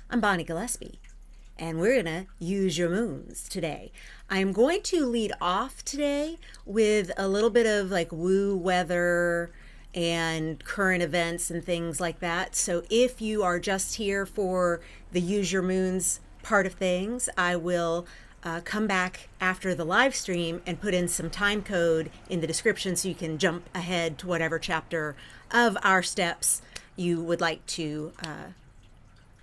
I'm Bonnie Gillespie, and we're going to use your moons today. I'm going to lead off today with a little bit of like woo weather and current events and things like that. So if you are just here for the use your moons part of things, I will come back after the live stream and put in some time code in the description so you can jump ahead to whatever chapter of our steps you would like to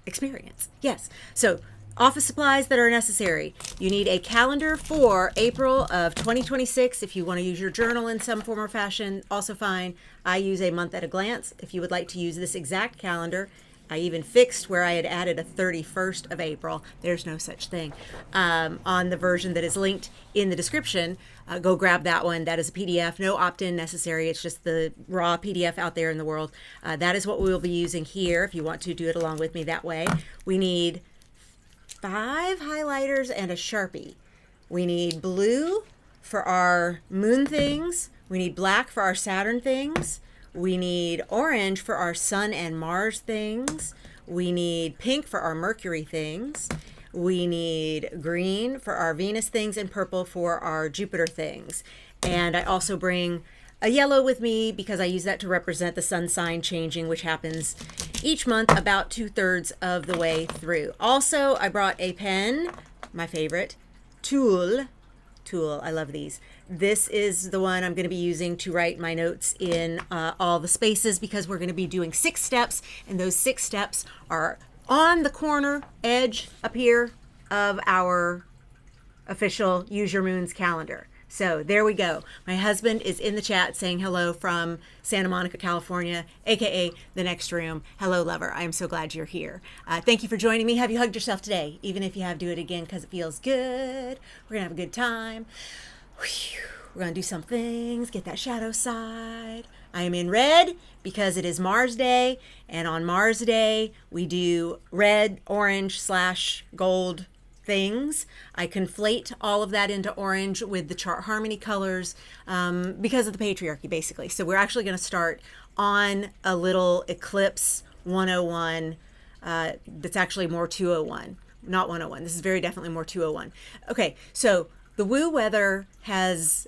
experience. Yes. So office supplies that are necessary. You need a calendar for April of 2026. If you want to use your journal in some form or fashion, also fine. I use a month at a glance. If you would like to use this exact calendar, I even fixed where I had added a 31st of April. There's no such thing on the version that is linked in the description. Go grab that one. That is a PDF. No opt-in necessary. It's just the raw PDF out there in the world. That is what we will be using here if you want to do it along with me that way. We need 5 highlighters and a Sharpie. We need blue for our moon things. We need black for our Saturn things. We need orange for our Sun and Mars things. We need pink for our Mercury things. We need green for our Venus things and purple for our Jupiter things. And I also bring a yellow with me because I use that to represent the sun sign changing, which happens each month about 2/3 of the way through. Also, I brought a pen, my favorite, Tool. I love these. This is the one I'm going to be using to write my notes in all the spaces because we're going to be doing 6 steps, and those 6 steps are on the corner edge up here of our official Use Your Moons calendar. So there we go. My husband is in the chat saying hello from Santa Monica, California, aka the next room. Hello, lover. I am so glad you're here. Thank you for joining me. Have you hugged yourself today? Even if you have, do it again because it feels good. We're going to have a good time. We're going to do some things, get that shadow side. I am in red because it is Mars Day, and on Mars Day, we do red, orange / gold things. I conflate all of that into orange with the chart harmony colors because of the patriarchy, basically. So we're actually going to start on a little eclipse 101 that's actually more 201, not 101. This is very definitely more 201. Okay, so the woo weather has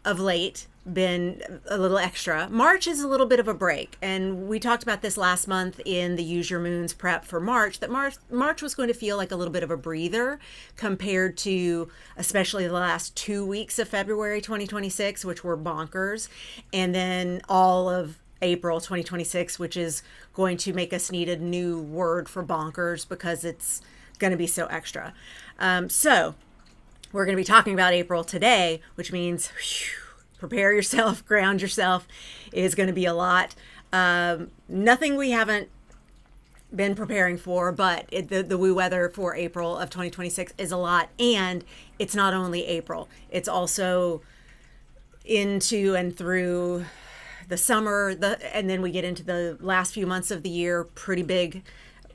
of late been a little extra. March is a little bit of a break, and we talked about this last month in the Use Your Moons prep for March, that March was going to feel like a little bit of a breather compared to especially the last 2 weeks of February 2026, which were bonkers, and then all of April 2026, which is going to make us need a new word for bonkers because it's going to be so extra. So we're going to be talking about April today, which means prepare yourself, ground yourself. It is going to be a lot. Nothing we haven't been preparing for, but the woo weather for April of 2026 is a lot. And it's not only April, it's also into and through the summer, and then we get into the last few months of the year, pretty big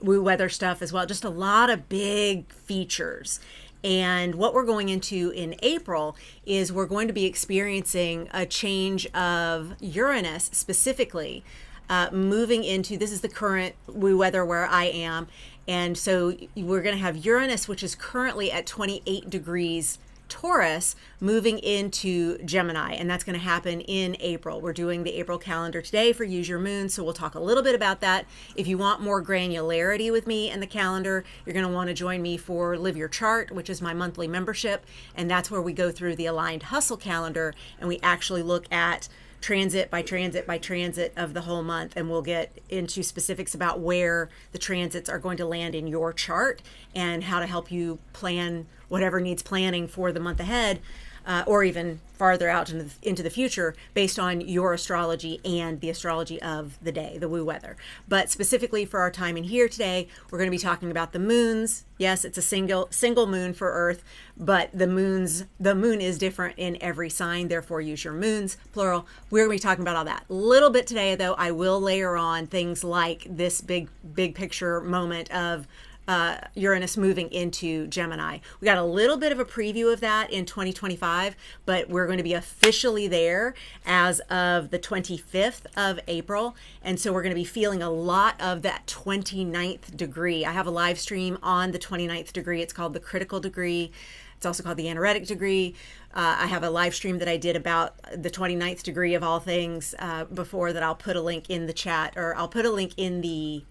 woo weather stuff as well. Just a lot of big features. And what we're going into in April is we're going to be experiencing a change of Uranus specifically, moving into, this is the current woo weather where I am. And so we're going to have Uranus, which is currently at 28 degrees Taurus, moving into Gemini, and that's going to happen in April. We're doing the April calendar today for Use Your Moon, so we'll talk a little bit about that. If you want more granularity with me and the calendar, you're going to want to join me for Live Your Chart, which is my monthly membership, and that's where we go through the aligned hustle calendar, and we actually look at transit by transit by transit of the whole month, and we'll get into specifics about where the transits are going to land in your chart and how to help you plan whatever needs planning for the month ahead, or even farther out into the future based on your astrology and the astrology of the day, the woo weather. But specifically for our time in here today, we're going to be talking about the moons. Yes, it's a single moon for Earth, but the moon is different in every sign, therefore use your moons, plural. We're going to be talking about all that. A little bit today, though, I will layer on things like this big picture moment of Uranus moving into Gemini. We got a little bit of a preview of that in 2025, but we're going to be officially there as of the 25th of April. And so we're going to be feeling a lot of that 29th degree. I have a live stream on the 29th degree. It's called the critical degree. It's also called the anaretic degree. I have a live stream that I did about the 29th degree of all things before that I'll put a link in the chat, or I'll put a link in the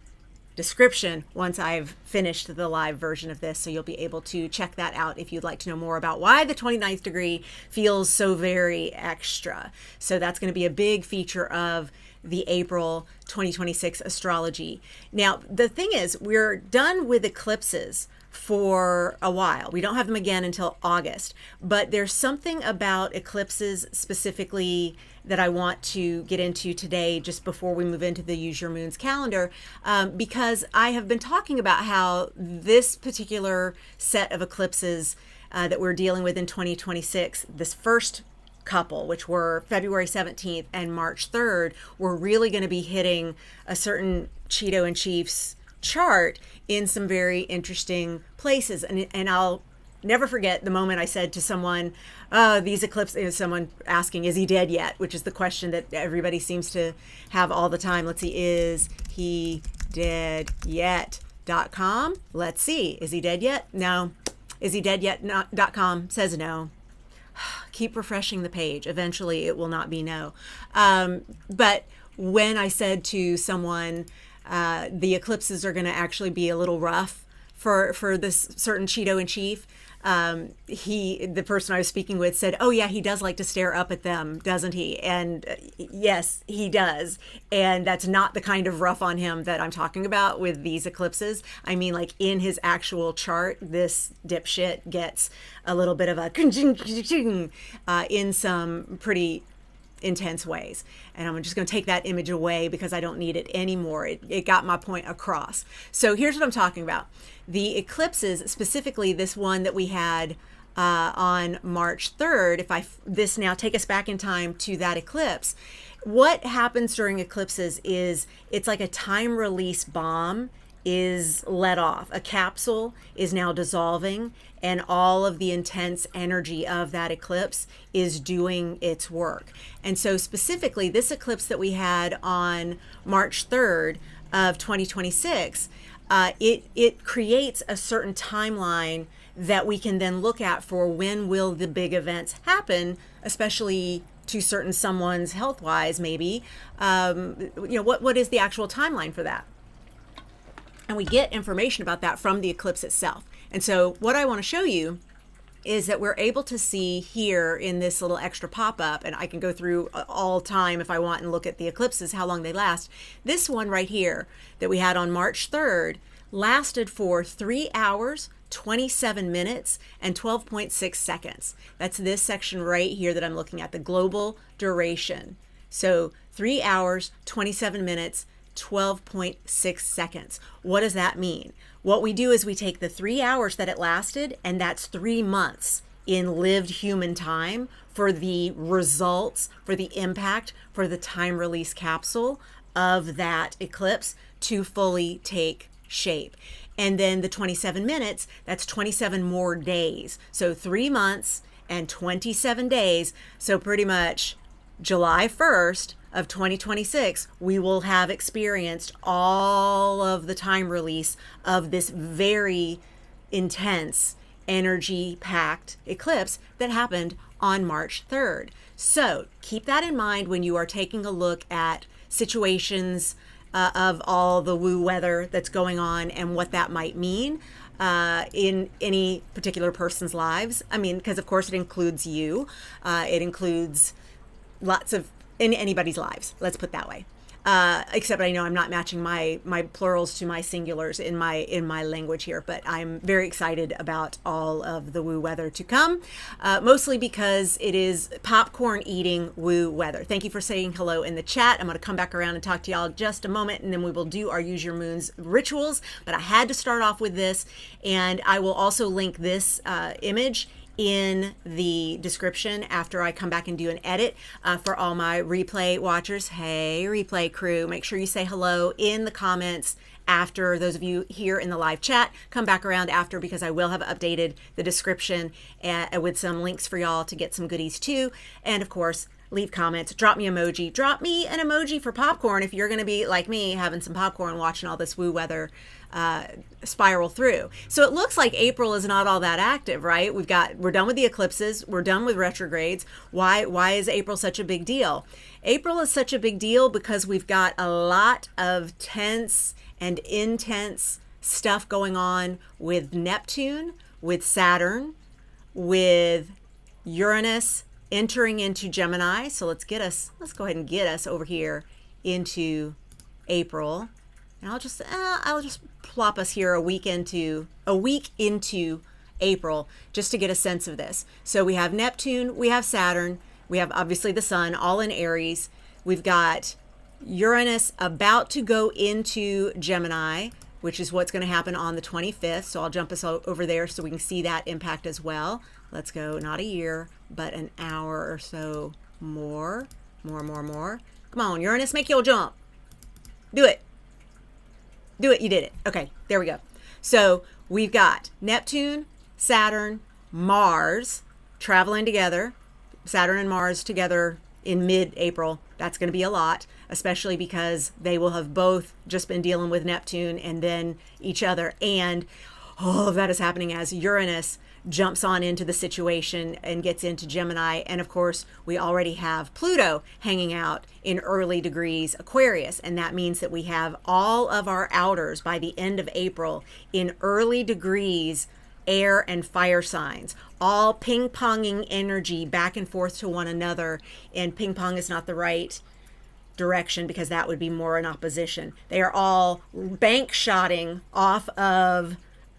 description once I've finished the live version of this, so you'll be able to check that out if you'd like to know more about why the 29th degree feels so very extra. So that's going to be a big feature of the April 2026 astrology. Now, the thing is, we're done with eclipses for a while. We don't have them again until August, but there's something about eclipses specifically that I want to get into today just before we move into the Use Your Moons calendar, because I have been talking about how this particular set of eclipses that we're dealing with in 2026, this first couple, which were February 17th and March 3rd, we're really going to be hitting a certain Cheeto and Chief's chart in some very interesting places. And I'll never forget the moment I said to someone, these eclipses, someone asking, is he dead yet? Which is the question that everybody seems to have all the time. Let's see, is he dead yet.com? Let's see, is he dead yet? No. Is he dead yet.com says no. Keep refreshing the page. Eventually it will not be no. But when I said to someone, the eclipses are going to actually be a little rough for this certain Cheeto in Chief, the person I was speaking with said, oh yeah, he does like to stare up at them, doesn't he? And yes, he does. And that's not the kind of rough on him that I'm talking about with these eclipses. I mean, like in his actual chart, this dipshit gets a little bit of a in some pretty intense ways. And I'm just going to take that image away because I don't need it anymore. It got my point across. So here's what I'm talking about. The eclipses, specifically this one that we had on March 3rd, this now take us back in time to that eclipse. What happens during eclipses is it's like a time release bomb is let off. A capsule is now dissolving, and all of the intense energy of that eclipse is doing its work. And so specifically this eclipse that we had on March 3rd of 2026, it creates a certain timeline that we can then look at for when will the big events happen, especially to certain someone's health-wise, maybe. What is the actual timeline for that? And we get information about that from the eclipse itself. And so what I want to show you is that we're able to see here in this little extra pop-up, and I can go through all time if I want and look at the eclipses, how long they last. This one right here that we had on March 3rd lasted for 3 hours, 27 minutes, and 12.6 seconds. That's this section right here that I'm looking at, the global duration. So 3 hours, 27 minutes, 12.6 seconds. What does that mean? What we do is we take the 3 hours that it lasted, and that's 3 months in lived human time for the results, for the impact, for the time release capsule of that eclipse to fully take shape. And then the 27 minutes, that's 27 more days. So 3 months and 27 days. So pretty much July 1st of 2026, we will have experienced all of the time release of this very intense energy-packed eclipse that happened on March 3rd. So keep that in mind when you are taking a look at situations of all the woo weather that's going on and what that might mean in any particular person's lives. I mean, because of course it includes you. It includes lots of in anybody's lives, let's put that way. Except I know I'm not matching my plurals to my singulars in my language here, but I'm very excited about all of the woo weather to come, mostly because it is popcorn eating woo weather. Thank you for saying hello in the chat. I'm going to come back around and talk to y'all in just a moment, and then we will do our Use Your Moons rituals, but I had to start off with this, and I will also link this image in the description after I come back and do an edit for all my replay watchers. Hey, replay crew, make sure you say hello in the comments after. Those of you here in the live chat, come back around after, because I will have updated the description with some links for y'all to get some goodies too. And of course, leave comments, drop me emoji, drop me an emoji for popcorn if you're going to be like me, having some popcorn watching all this woo weather spiral through. So it looks like April is not all that active, right? We're done with the eclipses, we're done with retrogrades. Why is April such a big deal? April is such a big deal because we've got a lot of tense and intense stuff going on with Neptune, with Saturn, with Uranus entering into Gemini. So let's go ahead and get us over here into April. And I'll just plop us here a week into April, just to get a sense of this. So we have Neptune, we have Saturn, we have obviously the sun, all in Aries. We've got Uranus about to go into Gemini, which is what's going to happen on the 25th. So I'll jump us over there so we can see that impact as well. Let's go, not a year, but an hour or so more. Come on, Uranus, make your jump. Do it. You did it. Okay, there we go. So we've got Neptune, Saturn, Mars traveling together. Saturn and Mars together in mid-April. That's going to be a lot, especially because they will have both just been dealing with Neptune and then each other. And all of that is happening as Uranus jumps on into the situation and gets into Gemini. And of course, we already have Pluto hanging out in early degrees Aquarius. And that means that we have all of our outers by the end of April in early degrees air and fire signs, all ping-ponging energy back and forth to one another. And ping-pong is not the right direction because that would be more in opposition. They are all bank shotting off of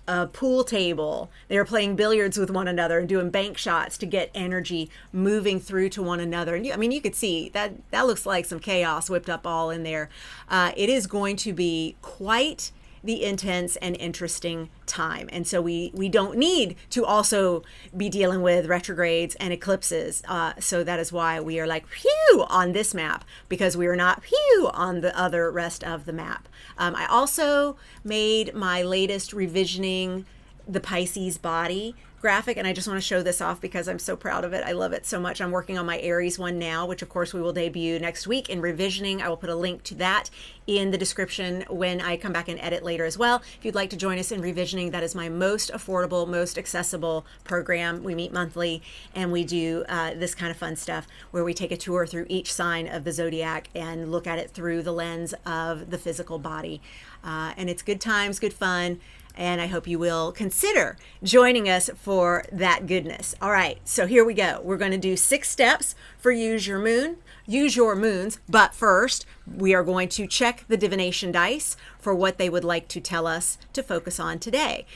a pool table. They are playing billiards with one another and doing bank shots to get energy moving through to one another. And you could see that looks like some chaos whipped up all in there. It is going to be quite the intense and interesting time. And so we don't need to also be dealing with retrogrades and eclipses. So that is why we are like, phew, on this map, because we are not phew on the other rest of the map. I also made my latest revisioning the Pisces body graphic, and I just want to show this off because I'm so proud of it. I love it so much. I'm working on my Aries one now, which of course we will debut next week in revisioning. I will put a link to that in the description when I come back and edit later as well. If you'd like to join us in revisioning, that is my most affordable, most accessible program. We meet monthly and we do this kind of fun stuff where we take a tour through each sign of the zodiac and look at it through the lens of the physical body. And it's good times, good fun. And I hope you will consider joining us for that goodness. All right, so here we go. We're going to do 6 steps for Use Your Moons. But first, we are going to check the divination dice for what they would like to tell us to focus on today.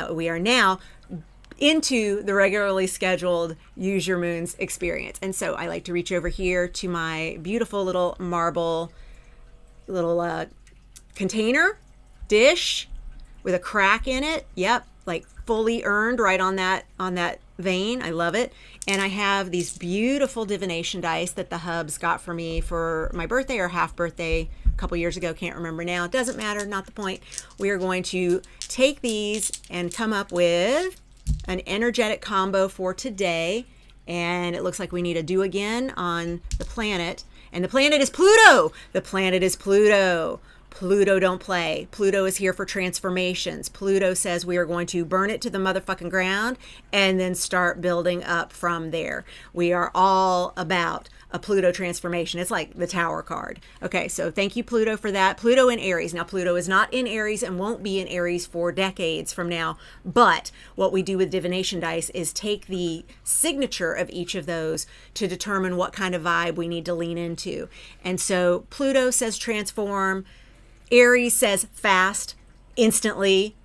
We are now into the regularly scheduled Use Your Moons experience. And so I like to reach over here to my beautiful little marble container, dish, with a crack in it. Yep, like fully earned right on that vein. I love it. And I have these beautiful divination dice that the hubs got for me for my birthday or half birthday a couple years ago. Can't remember now. It doesn't matter, not the point. We are going to take these and come up with an energetic combo for today. And it looks like we need a do again on the planet. And the planet is Pluto. The planet is Pluto. Pluto don't play. Pluto is here for transformations. Pluto says we are going to burn it to the motherfucking ground and then start building up from there. We are all about a Pluto transformation. It's like the Tower card. Okay, so thank you, Pluto, for that. Pluto in Aries. Now, Pluto is not in Aries and won't be in Aries for decades from now. But what we do with divination dice is take the signature of each of those to determine what kind of vibe we need to lean into. And so Pluto says transform. Aries says fast, instantly,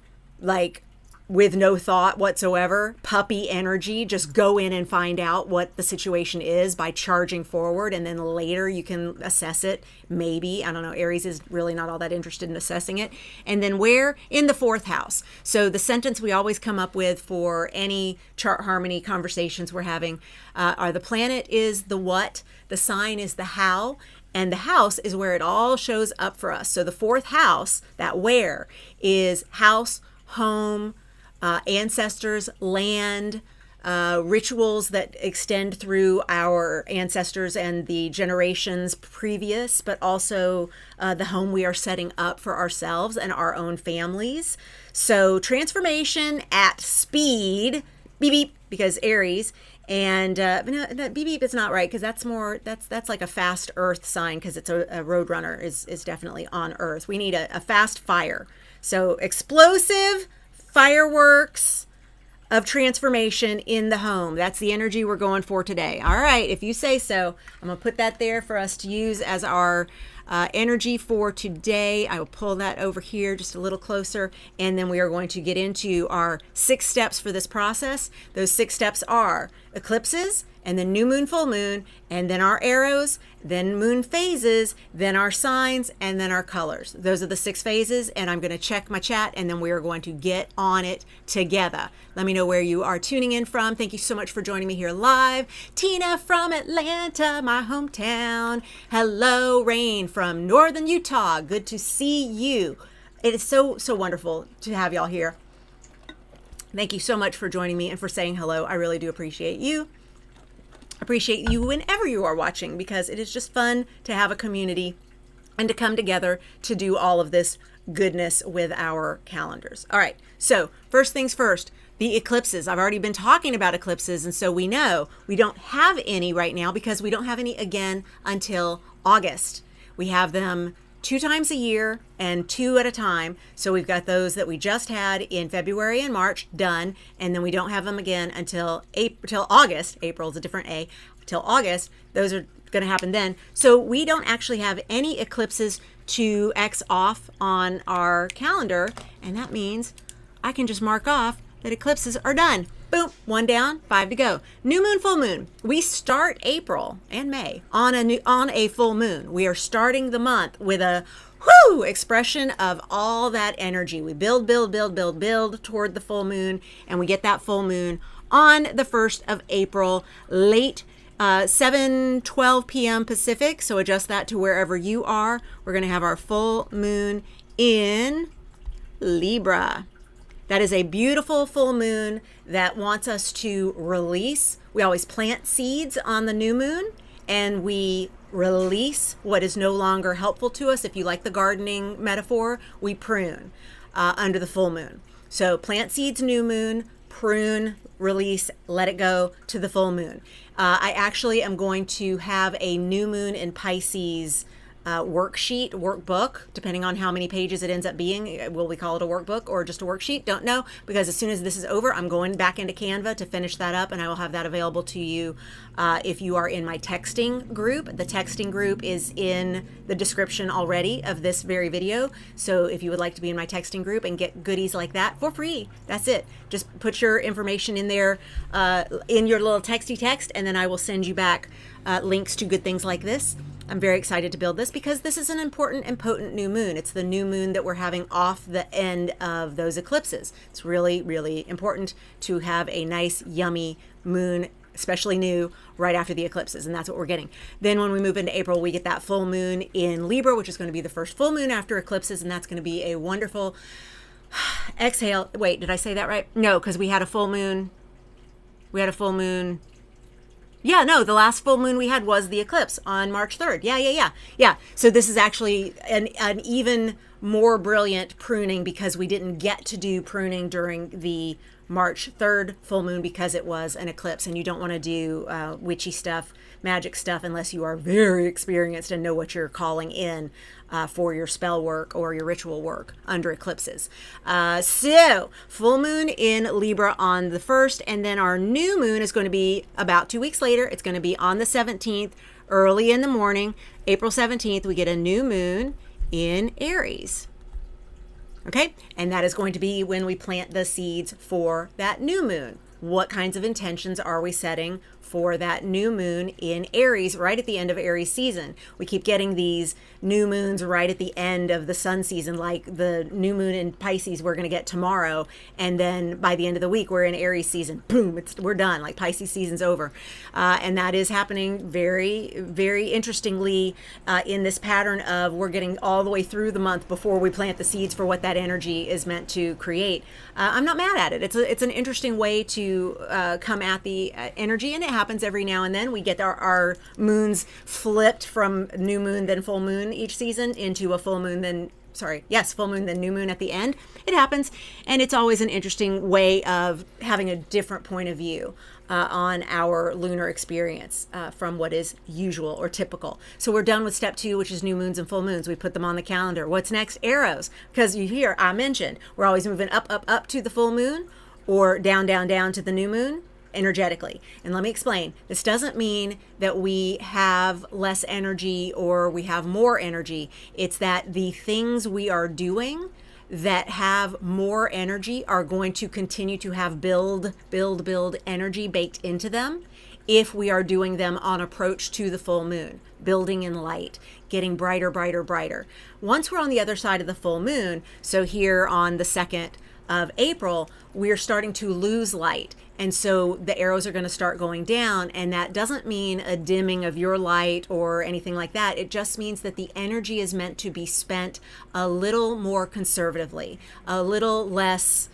like with no thought whatsoever, puppy energy, just go in and find out what the situation is by charging forward, and then later you can assess it, maybe. I don't know, Aries is really not all that interested in assessing it. And then where? In the 4th house. So the sentence we always come up with for any chart harmony conversations we're having are the planet is the what, the sign is the how, And the house is where it all shows up for us. So the fourth house, that where, is house, home, ancestors, land, rituals that extend through our ancestors and the generations previous, but also the home we are setting up for ourselves and our own families. So transformation at speed, beep beep, because Aries, and no, beep beep is not right, because that's like a fast earth sign, because it's a road runner is definitely on earth. We need a fast fire. So explosive fireworks of transformation in the home. That's the energy we're going for today. All right, if you say so. I'm gonna put that there for us to use as our energy for today. I will pull that over here just a little closer, and then we are going to get into our 6 steps for this process. Those 6 steps are eclipses, and then new moon, full moon, and then our arrows, then moon phases, then our signs, and then our colors. Those are the 6 phases, and I'm going to check my chat, and then we are going to get on it together. Let me know where you are tuning in from. Thank you so much for joining me here live. Tina from Atlanta, my hometown. Hello, Rain from Northern Utah. Good to see you. It is so wonderful to have y'all here. Thank you so much for joining me and for saying hello. I really do appreciate you. Appreciate you whenever you are watching, because it is just fun to have a community and to come together to do all of this goodness with our calendars. All right, so first things first, the eclipses. I've already been talking about eclipses, and so we know we don't have any right now because we don't have any again until August. We have them 2 times a year and 2 at a time. So we've got those that we just had in February and March done, and then we don't have them again until August. April is a different A. Till August, those are going to happen then. So we don't actually have any eclipses to X off on our calendar, and that means I can just mark off that eclipses are done. Boom, 1 down, 5 to go. New moon, full moon. We start April and May on a full moon. We are starting the month with a whoo expression of all that energy. We build toward the full moon, and we get that full moon on the 1st of April, late 7:12 p.m. Pacific. So adjust that to wherever you are. We're going to have our full moon in Libra. That is a beautiful full moon that wants us to release. We always plant seeds on the new moon, and we release what is no longer helpful to us. If you like the gardening metaphor, we prune under the full moon. So plant seeds, new moon, prune, release, let it go to the full moon. I actually am going to have a new moon in Pisces workbook, depending on how many pages it ends up being. Will we call it a workbook or just a worksheet? Don't know, because as soon as this is over, I'm going back into Canva to finish that up, and I will have that available to you if you are in my texting group. The texting group is in the description already of this very video. So if you would like to be in my texting group and get goodies like that for free, that's it. Just put your information in there in your little texty text, and then I will send you back links to good things like this. I'm very excited to build this because this is an important and potent new moon. It's the new moon that we're having off the end of those eclipses. It's really, really important to have a nice, yummy moon, especially new, right after the eclipses, and that's what we're getting. Then when we move into April, we get that full moon in Libra, which is going to be the first full moon after eclipses, and that's going to be a wonderful exhale. Wait, did I say that right? No, because we had a full moon. Yeah, no, the last full moon we had was the eclipse on March 3rd. Yeah. So this is actually an even more brilliant pruning, because we didn't get to do pruning during the March 3rd full moon because it was an eclipse, and you don't want to do witchy stuff, magic stuff, unless you are very experienced and know what you're calling in for your spell work or your ritual work under eclipses. So full moon in Libra on the 1st, and then our new moon is going to be about 2 weeks later. It's going to be on the 17th, early in the morning. April 17th, we get a new moon in Aries. Okay, and that is going to be when we plant the seeds for that new moon. what kinds of intentions are we setting for that new moon in Aries, right at the end of Aries season. We keep getting these new moons right at the end of the sun season, like the new moon in Pisces we're going to get tomorrow, and then by the end of the week we're in Aries season. Boom, we're done. Like Pisces season's over, and that is happening very, very interestingly in this pattern of we're getting all the way through the month before we plant the seeds for what that energy is meant to create. I'm not mad at it. It's an interesting way to come at the energy, and it happens every now and then. We get our moons flipped from new moon then full moon each season into a full moon then full moon then new moon at the end. It happens, and it's always an interesting way of having a different point of view on our lunar experience from what is usual or typical. So we're done with step 2, which is new moons and full moons. We put them on the calendar. What's next? Arrows. Because you hear, I mentioned, we're always moving up, up, up to the full moon or down, down, down to the new moon energetically. And let me explain. This doesn't mean that we have less energy or we have more energy. It's that the things we are doing that have more energy are going to continue to have build energy baked into them if we are doing them on approach to the full moon, building in light, getting brighter, brighter, brighter. Once we're on the other side of the full moon, so here on the 2nd of April, we're starting to lose light. And so the arrows are going to start going down, and that doesn't mean a dimming of your light or anything like that. It just means that the energy is meant to be spent a little more conservatively, a little less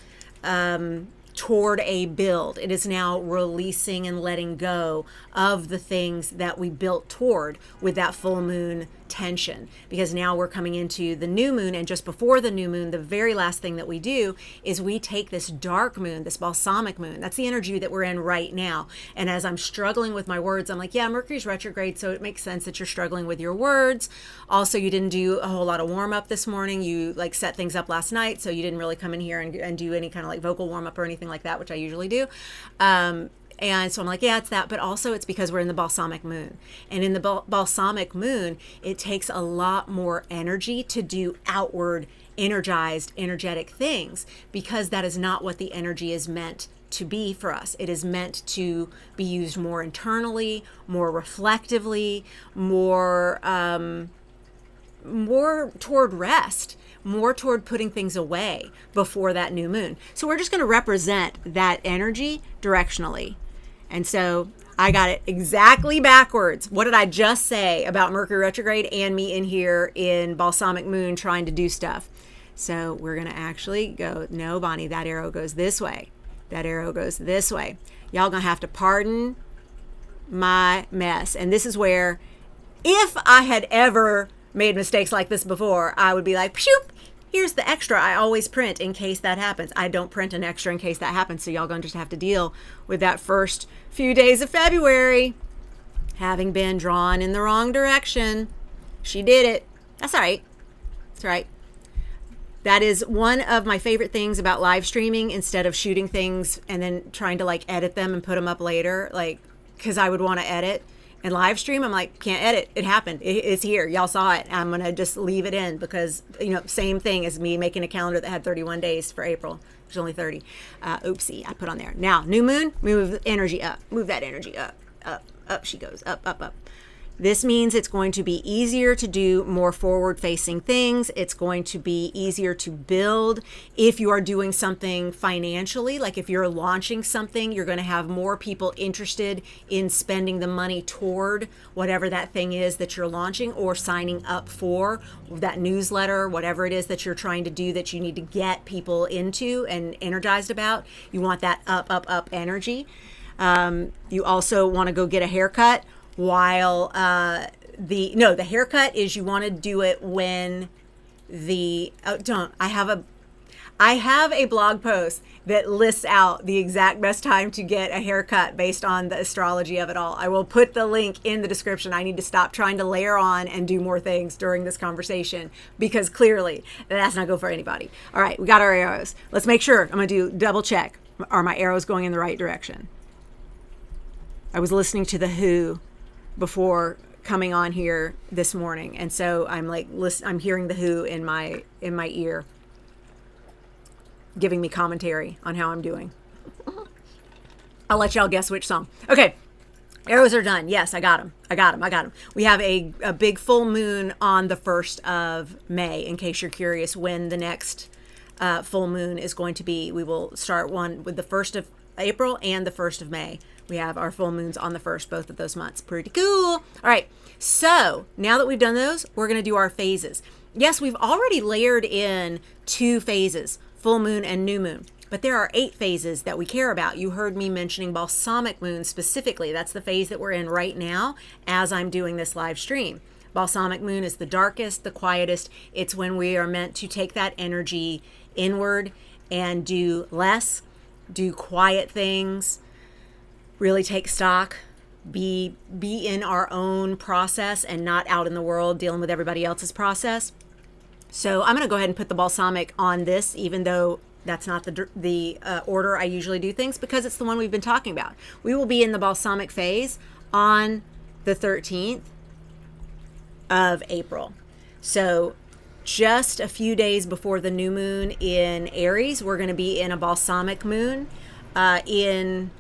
toward a build. It is now releasing and letting go of the things that we built toward with that full moon tension, because now we're coming into the new moon, and just before the new moon, the very last thing that we do is we take this dark moon, this balsamic moon. That's the energy that we're in right now. And as I'm struggling with my words, I'm like, yeah, Mercury's retrograde, so it makes sense that you're struggling with your words. Also, you didn't do a whole lot of warm up this morning. You like set things up last night, so you didn't really come in here and do any kind of like vocal warm up or anything like that, which I usually do. And so I'm like, yeah, it's that. But also it's because we're in the balsamic moon. And in the balsamic moon, it takes a lot more energy to do outward, energized, energetic things, because that is not what the energy is meant to be for us. It is meant to be used more internally, more reflectively, more toward rest, more toward putting things away before that new moon. So we're just going to represent that energy directionally. And so I got it exactly backwards. What did I just say about Mercury retrograde and me in here in balsamic moon trying to do stuff? So we're going to actually go, no, Bonnie, that arrow goes this way. That arrow goes this way. Y'all going to have to pardon my mess. And this is where, if I had ever made mistakes like this before, I would be like, pshoop, here's the extra I always print in case that happens. I don't print an extra in case that happens. So y'all going to just have to deal with that first few days of February having been drawn in the wrong direction. She did it. That's all right. That's right. That is one of my favorite things about live streaming, instead of shooting things and then trying to like edit them and put them up later, like, because I would want to edit. And live stream, I'm like, can't edit. It happened. It's here. Y'all saw it. I'm going to just leave it in because, same thing as me making a calendar that had 31 days for April. There's only 30. Oopsie, I put on there. Now, new moon, move energy up. Move that energy up, up, up. She goes up, up, up. This means it's going to be easier to do more forward-facing things. It's going to be easier to build. If you are doing something financially, like if you're launching something, you're going to have more people interested in spending the money toward whatever that thing is that you're launching, or signing up for that newsletter, whatever it is that you're trying to do that you need to get people into and energized about. You want that up, up, up energy. You also want to go get a haircut. While the haircut is, you want to do it when I have a blog post that lists out the exact best time to get a haircut based on the astrology of it all. I will put the link in the description. I need to stop trying to layer on and do more things during this conversation, because clearly that's not good for anybody. All right, we got our arrows. Let's make sure. I'm going to do double check. Are my arrows going in the right direction? I was listening to The Who before coming on here this morning, and so I'm like, I'm hearing The Who in my ear, giving me commentary on how I'm doing. I'll let y'all guess which song. Okay. Arrows are done. Yes, I got them. I got them. We have a big full moon on the 1st of May, in case you're curious when the next full moon is going to be. We will start one with the 1st of April and the 1st of May. We have our full moons on the 1st, both of those months. Pretty cool. All right. So now that we've done those, we're going to do our phases. Yes, we've already layered in 2 phases, full moon and new moon. But there are 8 phases that we care about. You heard me mentioning balsamic moon specifically. That's the phase that we're in right now as I'm doing this live stream. Balsamic moon is the darkest, the quietest. It's when we are meant to take that energy inward and do less, do quiet things, really take stock, be in our own process and not out in the world dealing with everybody else's process. So I'm going to go ahead and put the balsamic on this, even though that's not the order I usually do things, because it's the one we've been talking about. We will be in the balsamic phase on the 13th of April. So just a few days before the new moon in Aries, we're going to be in a balsamic moon in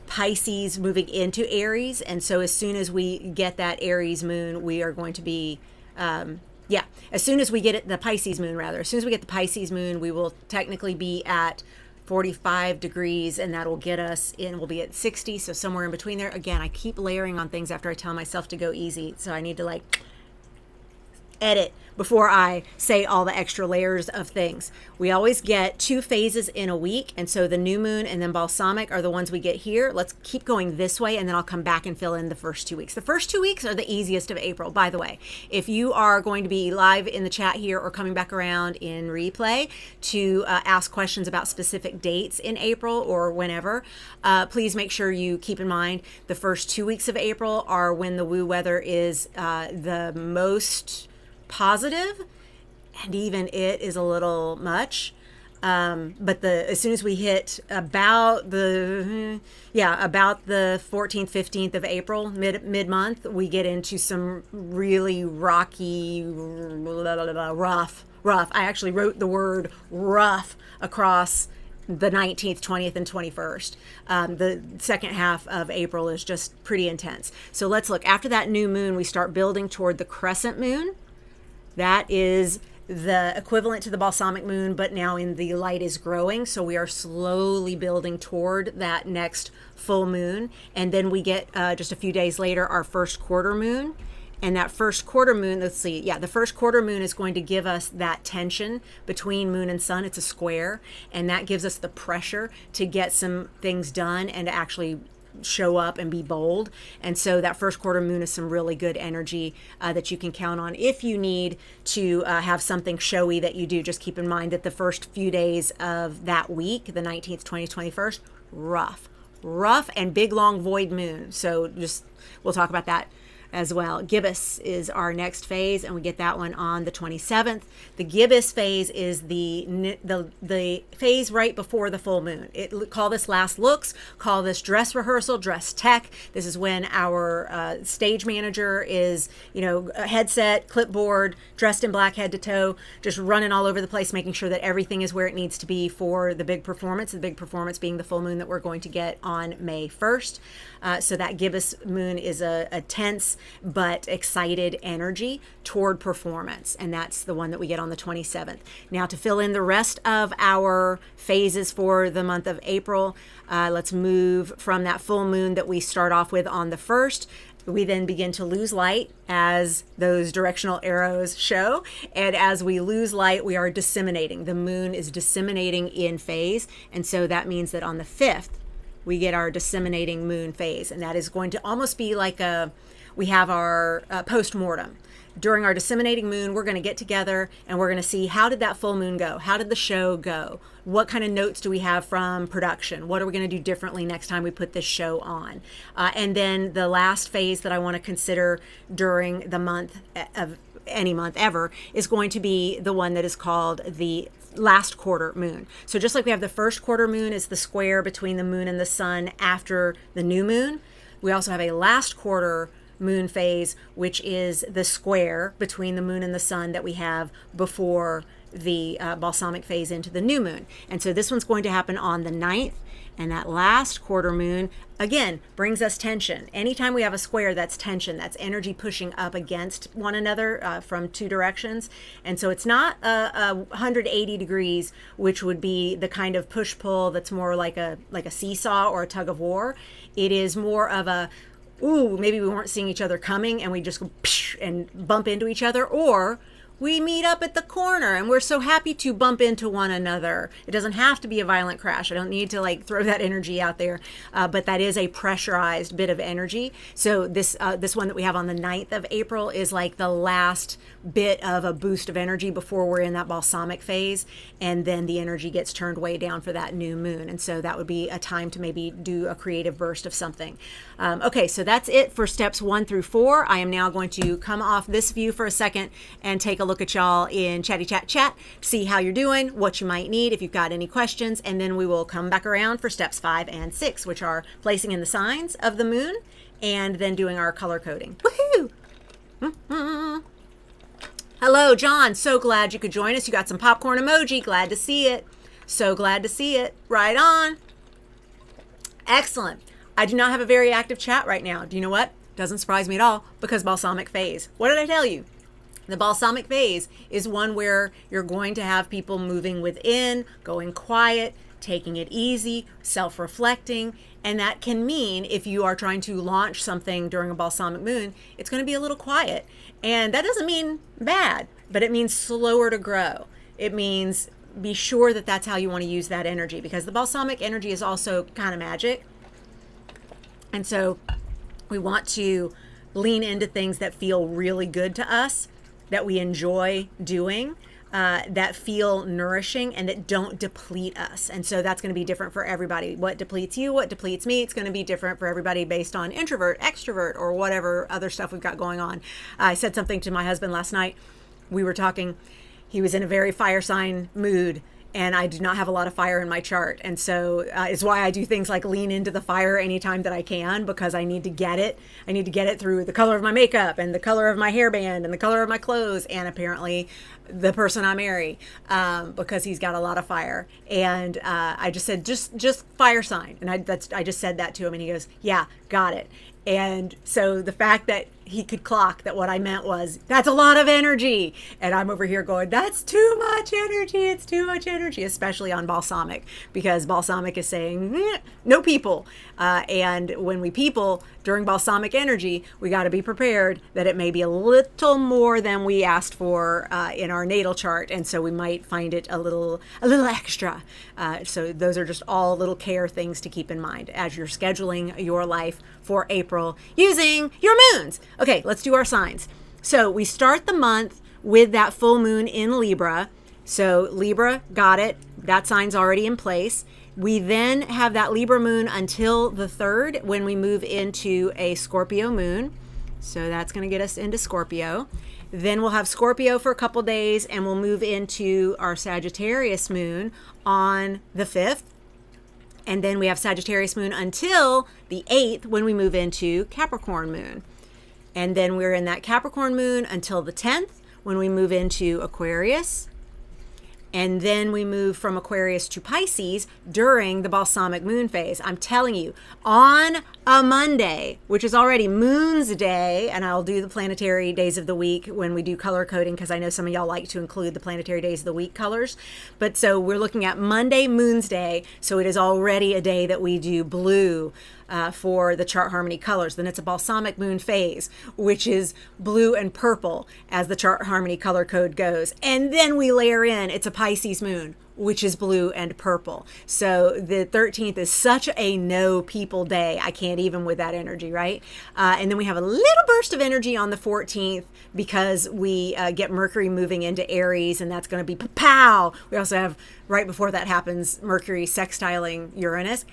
Pisces moving into Aries. And so as soon as we get that Aries moon, we are going to be as soon as we get it, the Pisces moon, as soon as we get the Pisces moon, we will technically be at 45 degrees, and that'll get us in, we'll be at 60, so somewhere in between there. Again, I keep layering on things after I tell myself to go easy, so I need to like edit before I say all the extra layers of things. We always get 2 phases in a week, and so the new moon and then balsamic are the ones we get here. Let's keep going this way, and then I'll come back and fill in the first 2 weeks. The first 2 weeks are the easiest of April, by the way. If you are going to be live in the chat here or coming back around in replay to ask questions about specific dates in April or whenever, please make sure you keep in mind the first 2 weeks of April are when the woo weather is the most positive, and even it is a little much, but as soon as we hit about the 14th 15th of April, mid-month, we get into some really rocky, rough. I actually wrote the word rough across the 19th, 20th, and 21st. The second half of April is just pretty intense. So let's look. After that new moon, we start building toward the crescent moon. That is the equivalent to the balsamic moon, but now in the light is growing. So we are slowly building toward that next full moon. And then we get just a few days later, our first quarter moon. And that first quarter moon, the first quarter moon is going to give us that tension between moon and sun. It's a square, and that gives us the pressure to get some things done and to actually show up and be bold. And so that first quarter moon is some really good energy that you can count on if you need to have something showy that you do. Just keep in mind that the first few days of that week, the 19th, 20th, 21st, rough and big long void moon. So we'll talk about that as well. Gibbous is our next phase, and we get that one on the 27th. The gibbous phase is the phase right before the full moon. Call this last looks, call this dress rehearsal, dress tech. This is when our stage manager is, a headset, clipboard, dressed in black head to toe, just running all over the place, making sure that everything is where it needs to be for the big performance being the full moon that we're going to get on May 1st. So that gibbous moon is a tense but excited energy toward performance, and that's the one that we get on the 27th. Now, to fill in the rest of our phases for the month of April, let's move from that full moon that we start off with on the 1st. We then begin to lose light, as those directional arrows show. And as we lose light, we are disseminating. The moon is disseminating in phase. And so that means that on the 5th, we get our disseminating moon phase. And that is going to almost be like we have our post-mortem. During our disseminating moon, we're going to get together and we're going to see, how did that full moon go? How did the show go? What kind of notes do we have from production? What are we going to do differently next time we put this show on? And then the last phase that I want to consider during the month of any month ever is going to be the one that is called the last quarter moon. So just like we have the first quarter moon is the square between the moon and the sun after the new moon, we also have a last quarter moon phase, which is the square between the moon and the sun that we have before the balsamic phase into the new moon. And so this one's going to happen on the 9th. And that last quarter moon, again, brings us tension. Anytime we have a square, that's tension. That's energy pushing up against one another from two directions. And so it's not a 180 degrees, which would be the kind of push-pull that's more like a seesaw or a tug of war. It is more of a, ooh, maybe we weren't seeing each other coming and we just go psh, and bump into each other, or we meet up at the corner and we're so happy to bump into one another. It doesn't have to be a violent crash. I don't need to like throw that energy out there, but that is a pressurized bit of energy. So this one that we have on the 9th of April is like the last bit of a boost of energy before we're in that balsamic phase, and then the energy gets turned way down for that new moon. And so that would be a time to maybe do a creative burst of something. Okay, so that's it for steps 1 through 4. I am now going to come off this view for a second and take a look at y'all in chatty chat to see how you're doing, what you might need, if you've got any questions, and then we will come back around for steps 5 and 6, which are placing in the signs of the moon and then doing our color coding. Woohoo! Mm-hmm. Hello, John. So glad you could join us. You got some popcorn emoji. Glad to see it. So glad to see it. Right on. Excellent. I do not have a very active chat right now. Do you know what? Doesn't surprise me at all, because balsamic phase. What did I tell you? The balsamic phase is one where you're going to have people moving within, going quiet, taking it easy, self-reflecting. And that can mean if you are trying to launch something during a balsamic moon, it's going to be a little quiet. And that doesn't mean bad, but it means slower to grow. It means be sure that that's how you want to use that energy, because the balsamic energy is also kind of magic. And so we want to lean into things that feel really good to us, that we enjoy doing, that feel nourishing, and that don't deplete us. And so that's going to be different for everybody. What depletes you, what depletes me, it's going to be different for everybody based on introvert, extrovert, or whatever other stuff we've got going on. I said something to my husband last night. We were talking. He was in a very fire sign mood, and I do not have a lot of fire in my chart. And so it's why I do things like lean into the fire anytime that I can, because I need to get it. I need to get it through the color of my makeup and the color of my hairband and the color of my clothes, and apparently the person I marry, because he's got a lot of fire. And I just said, just fire sign. And I just said that to him, and he goes, yeah, got it. And so the fact that he could clock that what I meant was, that's a lot of energy. And I'm over here going, that's too much energy. It's too much energy, especially on balsamic, because balsamic is saying, no people. And when we people during balsamic energy, we got to be prepared that it may be a little more than we asked for in our natal chart. And so we might find it a little extra. So those are just all little care things to keep in mind as you're scheduling your life for April using your moons. Okay, let's do our signs. So we start the month with that full moon in Libra. So Libra, got it. That sign's already in place. We then have that Libra moon until the 3rd when we move into a Scorpio moon. So that's going to get us into Scorpio. Then we'll have Scorpio for a couple days, and we'll move into our Sagittarius moon on the 5th. And then we have Sagittarius moon until the 8th when we move into Capricorn moon. And then we're in that Capricorn moon until the 10th when we move into Aquarius. And then we move from Aquarius to Pisces during the balsamic moon phase. I'm telling you, on a Monday, which is already Moon's Day, and I'll do the planetary days of the week when we do color coding, because I know some of y'all like to include the planetary days of the week colors. But so we're looking at Monday, Moon's Day, so it is already a day that we do blue for the chart harmony colors. Then it's a balsamic moon phase, which is blue and purple as the chart harmony color code goes. And then we layer in, it's a Pisces moon, which is blue and purple. So the 13th is such a no people day. I can't even with that energy, right? And then we have a little burst of energy on the 14th because we get Mercury moving into Aries, and that's going to be pow. We also have, right before that happens, Mercury sextiling Uranus.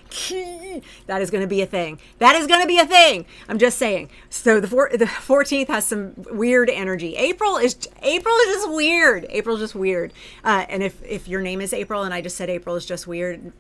That is going to be a thing. That is going to be a thing. I'm just saying. So the 14th has some weird energy. April is just weird. April's just weird. And if your name is April and I just said April is just weird,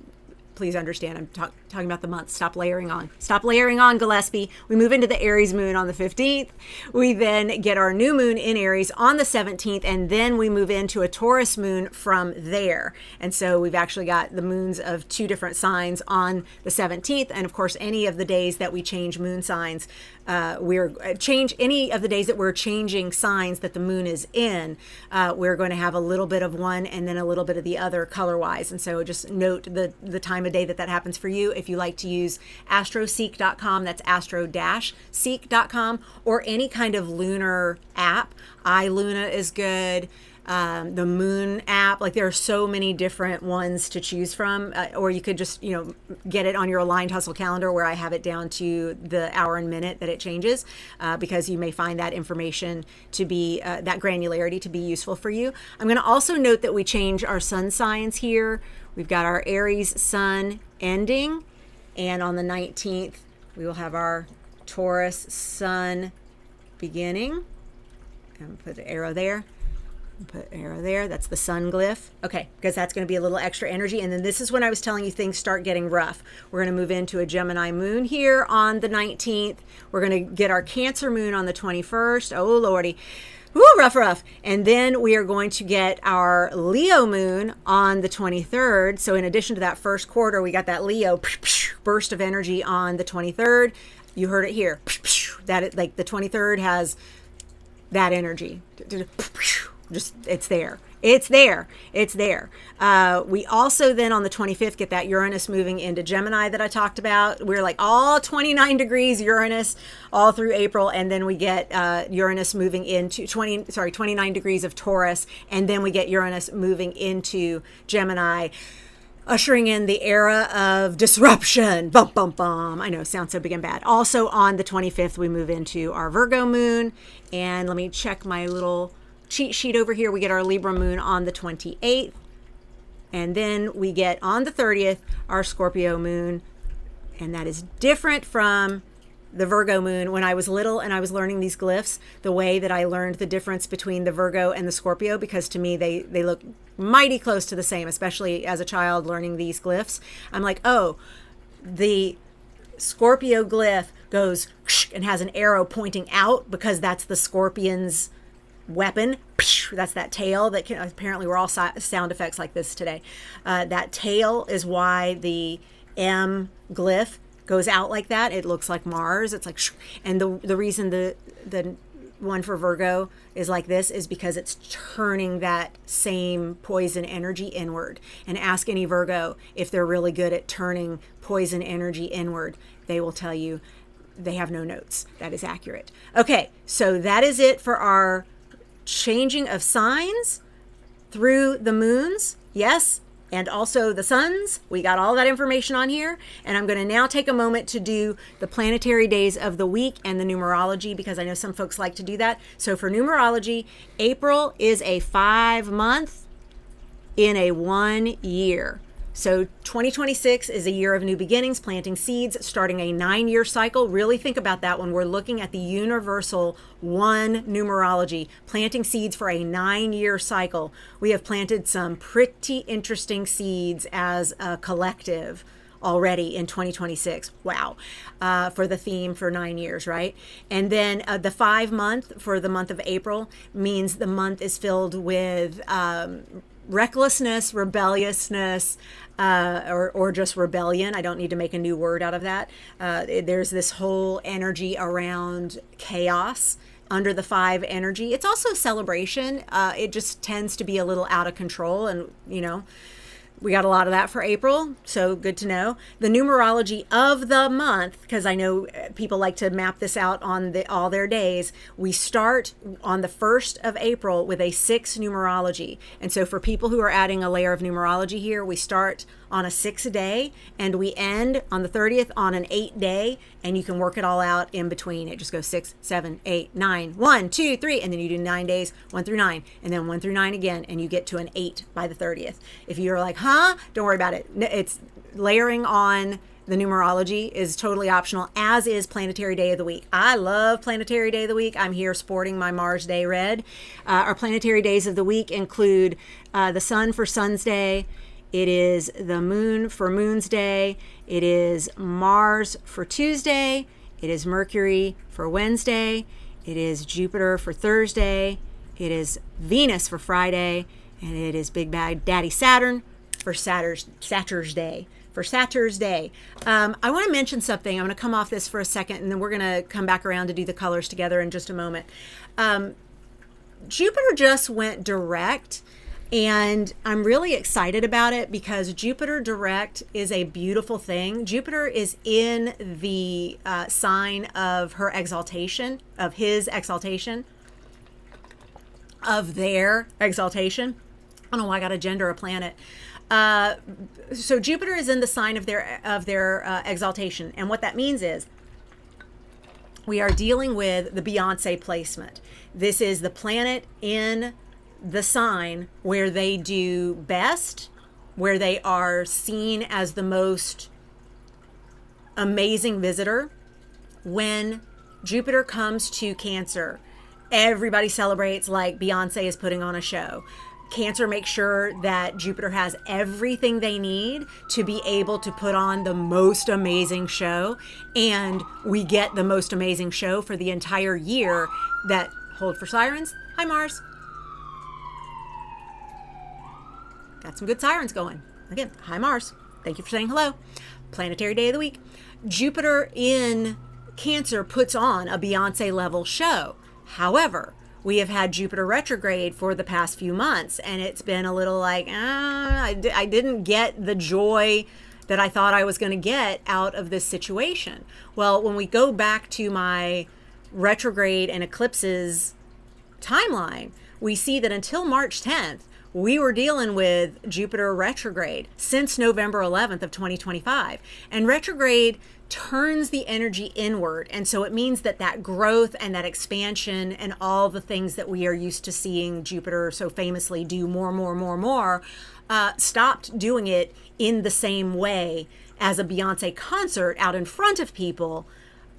please understand, I'm talking about the months. Stop layering on. Stop layering on, Gillespie. We move into the Aries moon on the 15th. We then get our new moon in Aries on the 17th, and then we move into a Taurus moon from there. And so we've actually got the moons of 2 different signs on the 17th. And of course, any of the days that we change moon signs, any of the days that we're changing signs that the moon is in, we're going to have a little bit of one and then a little bit of the other color-wise. And so just note the time of day that happens for you. If you like to use astroseek.com, that's astro-seek.com, or any kind of lunar app. iLuna is good. The moon app, like there are so many different ones to choose from, or you could just, get it on your Aligned Hustle calendar where I have it down to the hour and minute that it changes, because you may find that information to be, that granularity to be useful for you. I'm going to also note that we change our sun signs here. We've got our Aries sun ending, and on the 19th, we will have our Taurus sun beginning. And put the arrow there. Put arrow there. That's the sun glyph. Okay, because that's going to be a little extra energy. And then this is when I was telling you things start getting rough. We're going to move into a Gemini moon here on the 19th. We're going to get our Cancer moon on the 21st. Oh, Lordy. Woo, rough. And then we are going to get our Leo moon on the 23rd. So in addition to that first quarter, we got that Leo burst of energy on the 23rd. You heard it here. That, like, the 23rd has that energy. Just, it's there. We also then on the 25th get that Uranus moving into Gemini that I talked about. We're like all 29 degrees Uranus all through April, and then we get Uranus moving into 29 degrees of Taurus, and then we get Uranus moving into Gemini, ushering in the era of disruption. Bum, bum, bum. I know, sounds so big and bad. Also on the 25th, we move into our Virgo moon, and let me check my little cheat sheet over here. We get our Libra moon on the 28th, and then we get on the 30th our Scorpio moon, and that is different from the Virgo moon. When I was little and I was learning these glyphs, the way that I learned the difference between the Virgo and the Scorpio, because to me they look mighty close to the same, especially as a child learning these glyphs. I'm like, oh, the Scorpio glyph goes and has an arrow pointing out because that's the Scorpion's weapon. That's that tail that can, apparently we're all sound effects like this today. That tail is why the M glyph goes out like that. It looks like Mars. It's like, and the reason the one for Virgo is like this is because it's turning that same poison energy inward. And ask any Virgo if they're really good at turning poison energy inward. They will tell you they have no notes. That is accurate. Okay, so that is it for our changing of signs through the moons. Yes, and also the suns. We got all that information on here. And I'm going to now take a moment to do the planetary days of the week and the numerology, because I know some folks like to do that. So for numerology, April is a 5-month in a 1 year. So 2026 is a year of new beginnings, planting seeds, starting a 9-year cycle. Really think about that when we're looking at the universal 1 numerology, planting seeds for a 9-year cycle. We have planted some pretty interesting seeds as a collective already in 2026. Wow. For the theme for 9 years, right? And then the 5-month for the month of April means the month is filled with recklessness, rebelliousness, or just rebellion. I don't need to make a new word out of that. There's this whole energy around chaos under the 5 energy. It's also celebration. It just tends to be a little out of control, and we got a lot of that for April, so good to know. The numerology of the month, because I know people like to map this out on all their days. We start on the 1st of April with a 6 numerology. And so for people who are adding a layer of numerology here, we start on a 6-day, and we end on the 30th on an 8-day, and you can work it all out in between. It just goes 6, 7, 8, 9, 1, 2, 3, and then you do 9 days, 1 through 9, and then 1 through 9 again, and you get to an 8 by the 30th. If you're like, don't worry about it. It's layering on the numerology is totally optional, as is planetary day of the week. I love planetary day of the week. I'm here sporting my Mars Day red. Our planetary days of the week include the sun for Sun's Day, It is the moon for Moon's Day. It is Mars for Tuesday. It is Mercury for Wednesday. It is Jupiter for Thursday. It is Venus for Friday. And it is Big Bad Daddy Saturn for Saturn's Day. I want to mention something. I'm going to come off this for a second, and then we're going to come back around to do the colors together in just a moment. Jupiter just went direct, and I'm really excited about it because Jupiter direct is a beautiful thing. Jupiter is in the sign of her exaltation, of his exaltation, of their exaltation. I don't know why I got to gender a planet. So Jupiter is in the sign of their exaltation, and what that means is we are dealing with the Beyonce placement. This is the planet in the sign where they do best, where they are seen as the most amazing visitor. When Jupiter comes to Cancer, everybody celebrates like Beyonce is putting on a show. Cancer makes sure that Jupiter has everything they need to be able to put on the most amazing show. And we get the most amazing show for the entire year. That, hold for sirens. Hi, Mars. Got some good sirens going. Again, hi, Mars. Thank you for saying hello. Planetary day of the week. Jupiter in Cancer puts on a Beyonce level show. However, we have had Jupiter retrograde for the past few months, and it's been a little like, I didn't get the joy that I thought I was going to get out of this situation. Well, when we go back to my retrograde and eclipses timeline, we see that until March 10th, we were dealing with Jupiter retrograde since November 11th of 2025. And retrograde turns the energy inward. And so it means that that growth and that expansion and all the things that we are used to seeing Jupiter so famously do more, stopped doing it in the same way as a Beyonce concert out in front of people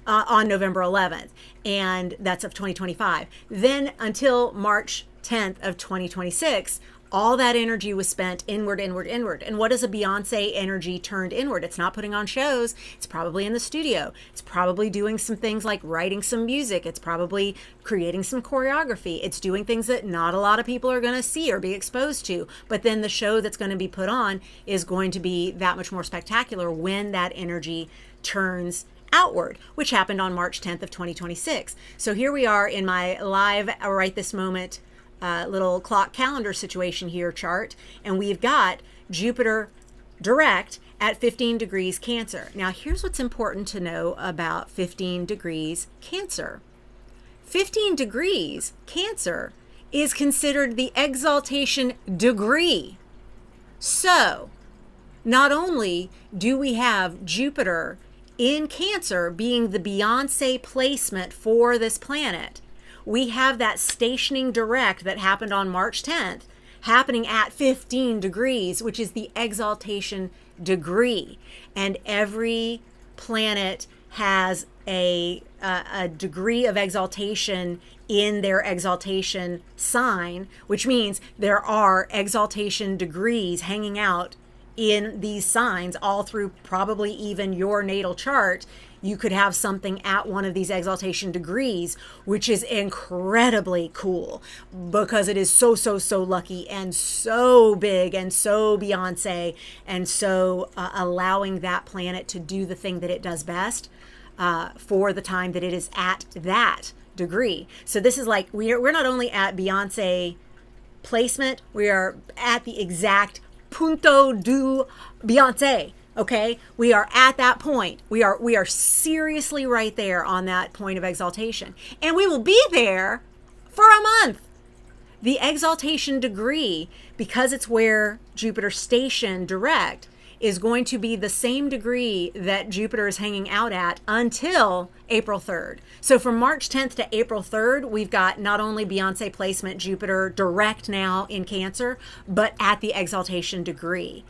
on November 11th. And that's of 2025. Then until March 10th of 2026, all that energy was spent inward. And what is a Beyonce energy turned inward? It's not putting on shows. It's probably in the studio. It's probably doing some things like writing some music. It's probably creating some choreography. It's doing things that not a lot of people are going to see or be exposed to. But then the show that's going to be put on is going to be that much more spectacular when that energy turns outward, which happened on March 10th of 2026. So here we are in my live right this moment little clock calendar situation here chart, and we've got Jupiter direct at 15 degrees Cancer. Now here's what's important to know about 15 degrees Cancer. 15 degrees Cancer is considered the exaltation degree. So not only do we have Jupiter in Cancer being the Beyonce placement for this planet, we have that stationing direct that happened on March 10th happening at 15 degrees, which is the exaltation degree. And every planet has a degree of exaltation in their exaltation sign, which means there are exaltation degrees hanging out in these signs all through probably even your natal chart. You could have something at one of these exaltation degrees, which is incredibly cool because it is so lucky and so big and so Beyonce and so allowing that planet to do the thing that it does best for the time that it is at that degree. So this is like, we're not only at Beyonce placement, we are at the exact punto du Beyonce. Okay, we are at that point. We are seriously right there on that point of exaltation. And we will be there for a month. The exaltation degree, because it's where Jupiter stationed direct, is going to be the same degree that Jupiter is hanging out at until April 3rd. So from March 10th to April 3rd, we've got not only Beyonce placement Jupiter direct now in Cancer, but at the exaltation degree.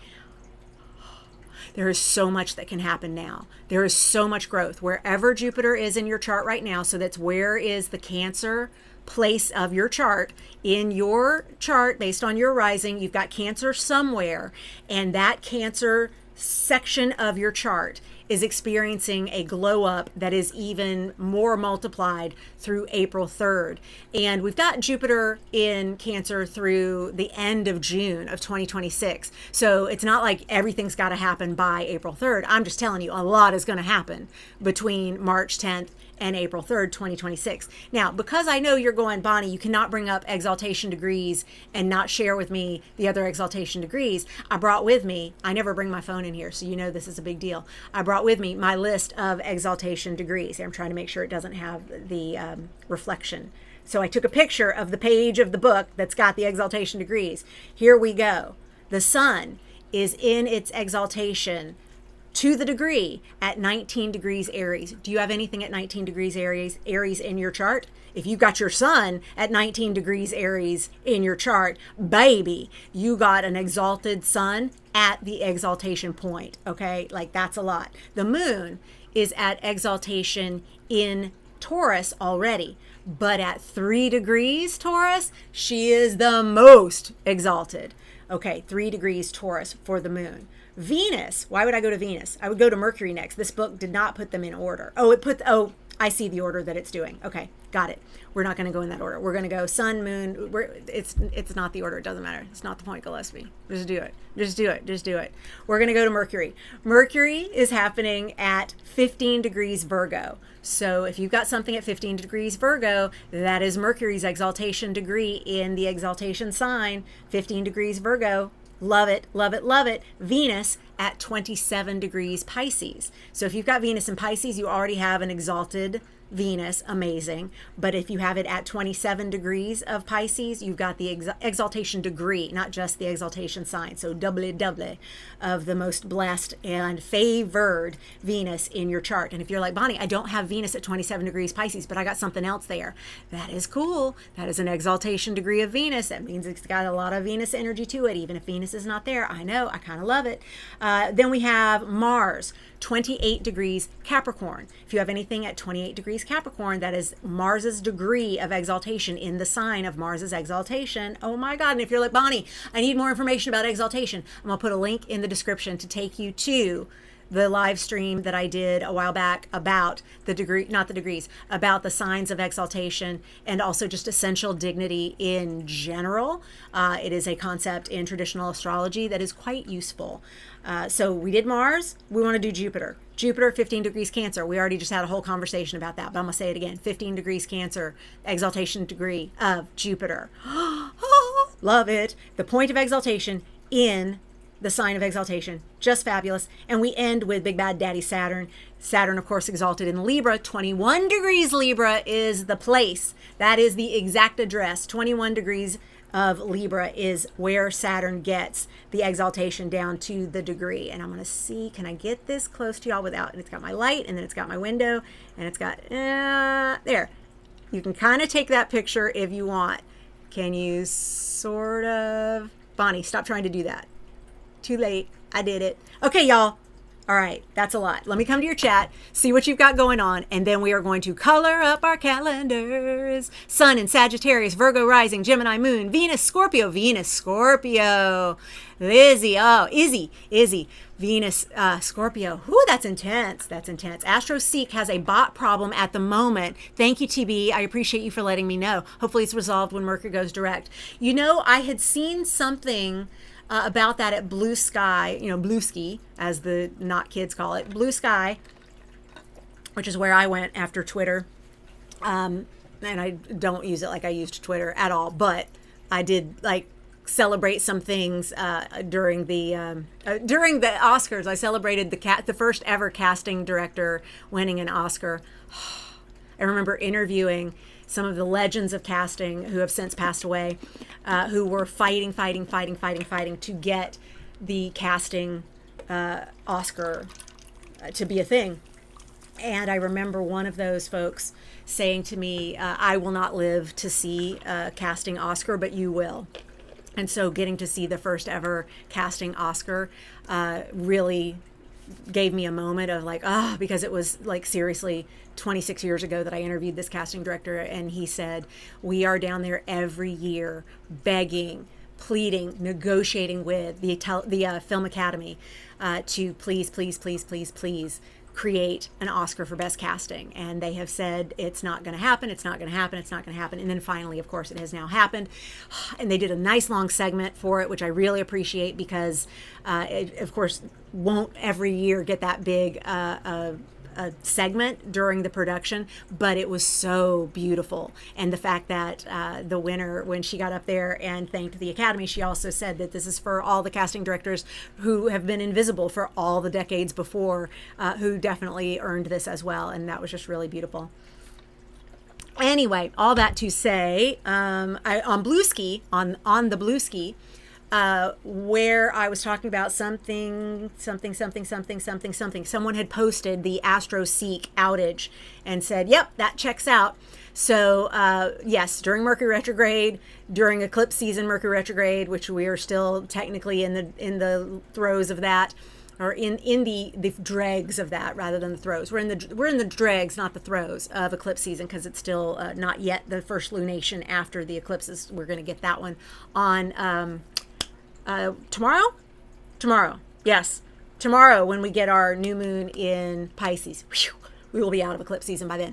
There is so much that can happen now. There is so much growth. Wherever Jupiter is in your chart right now, so that's where is the Cancer place of your chart. In your chart, based on your rising, you've got Cancer somewhere, and that Cancer section of your chart is experiencing a glow up that is even more multiplied through April 3rd. And we've got Jupiter in Cancer through the end of June of 2026. So it's not like everything's got to happen by April 3rd. I'm just telling you, a lot is going to happen between March 10th and April 3rd, 2026. Now, because I know you're going, Bonnie, you cannot bring up exaltation degrees and not share with me the other exaltation degrees, I brought with me, I never bring my phone in here, so you know this is a big deal. I brought with me my list of exaltation degrees. I'm trying to make sure it doesn't have the reflection. So I took a picture of the page of the book that's got the exaltation degrees. Here we go. The sun is in its exaltation to the degree at 19 degrees Aries. Do you have anything at 19 degrees Aries in your chart? If you got your sun at 19 degrees Aries in your chart, baby, you got an exalted sun at the exaltation point, okay? Like, that's a lot. The moon is at exaltation in Taurus already, but at 3 degrees Taurus, she is the most exalted. Okay, 3 degrees Taurus for the moon. Venus, why would I go to Venus? I would go to Mercury next. This book did not put them in order. I see the order that it's doing. Okay, got it. We're not going to go in that order. We're going to go sun, moon. It's not the order. It doesn't matter. It's not the point, Gillespie. Just do it. Just do it. Just do it. We're going to go to Mercury. Mercury is happening at 15 degrees Virgo. So if you've got something at 15 degrees Virgo, that is Mercury's exaltation degree in the exaltation sign. 15 degrees Virgo. Love it, love it, love it. Venus at 27 degrees Pisces. So if you've got Venus in Pisces, you already have an exalted Venus, amazing. But if you have it at 27 degrees of Pisces, you've got the exaltation degree, not just the exaltation sign. So double of the most blessed and favored Venus in your chart. And if you're like, Bonnie, I don't have Venus at 27 degrees Pisces, but I got something else there. That is cool. That is an exaltation degree of Venus. That means it's got a lot of Venus energy to it, even if Venus is not there. I know, I kind of love it. Then we have Mars, 28 degrees Capricorn. If you have anything at 28 degrees Capricorn, that is Mars's degree of exaltation in the sign of Mars's exaltation. Oh my God. And if you're like, Bonnie, I need more information about exaltation, I'm going to put a link in the description to take you to the live stream that I did a while back about the degree, not the degrees, about the signs of exaltation and also just essential dignity in general. It is a concept in traditional astrology that is quite useful. So we did Mars. We want to do Jupiter. Jupiter, 15 degrees Cancer. We already just had a whole conversation about that, but I'm going to say it again. 15 degrees Cancer, exaltation degree of Jupiter. Love it. The point of exaltation in the sign of exaltation. Just fabulous. And we end with Big Bad Daddy Saturn. Saturn, of course, exalted in Libra. 21 degrees Libra is the place. That is the exact address. 21 degrees of Libra is where Saturn gets the exaltation down to the degree. And I'm going to see, can I get this close to y'all without, and it's got my light, and then it's got my window, and it's got, there. You can kind of take that picture if you want. Can you sort of, Bonnie, stop trying to do that. Too late. I did it. Okay, y'all. All right, that's a lot. Let me come to your chat, see what you've got going on, and then we are going to color up our calendars. Sun in Sagittarius, Virgo rising, Gemini moon, Venus, Scorpio, Lizzie, oh, Izzy, Venus, Scorpio. Whoo, that's intense. That's intense. AstroSeek has a bot problem at the moment. Thank you, TB. I appreciate you for letting me know. Hopefully it's resolved when Mercury goes direct. You know, I had seen something about that at Blue Sky, Blue Ski, as the not kids call it, Blue Sky, which is where I went after Twitter. And I don't use it like I used Twitter at all, but I did celebrate some things during the Oscars. I celebrated the first ever casting director winning an Oscar. I remember interviewing some of the legends of casting who have since passed away, who were fighting to get the casting Oscar to be a thing. And I remember one of those folks saying to me, I will not live to see a casting Oscar, but you will. And so getting to see the first ever casting Oscar really gave me a moment of like, ah, because it was like seriously 26 years ago that I interviewed this casting director, and he said, we are down there every year begging, pleading, negotiating with the Film Academy to please, please, please, please, please create an Oscar for Best Casting. And they have said it's not going to happen, it's not going to happen, it's not going to happen. And then finally, of course, it has now happened. And they did a nice long segment for it, which I really appreciate, because it, of course, won't every year get that big a segment during the production, but it was so beautiful. And the fact that the winner, when she got up there and thanked the Academy, she also said that this is for all the casting directors who have been invisible for all the decades before, who definitely earned this as well. And that was just really beautiful. Anyway, all that to say, on Bluesky, on the Bluesky, where I was talking about something. Someone had posted the AstroSeek outage and said, yep, that checks out. So, yes, during Mercury retrograde, during eclipse season Mercury retrograde, which we are still technically in the throes of that, or in the dregs of that rather than the throes. We're in the dregs, not the throes of eclipse season, because it's still not yet the first lunation after the eclipses. We're going to get that one on tomorrow. Yes, tomorrow, when we get our new moon in Pisces. Whew, we will be out of eclipse season by then.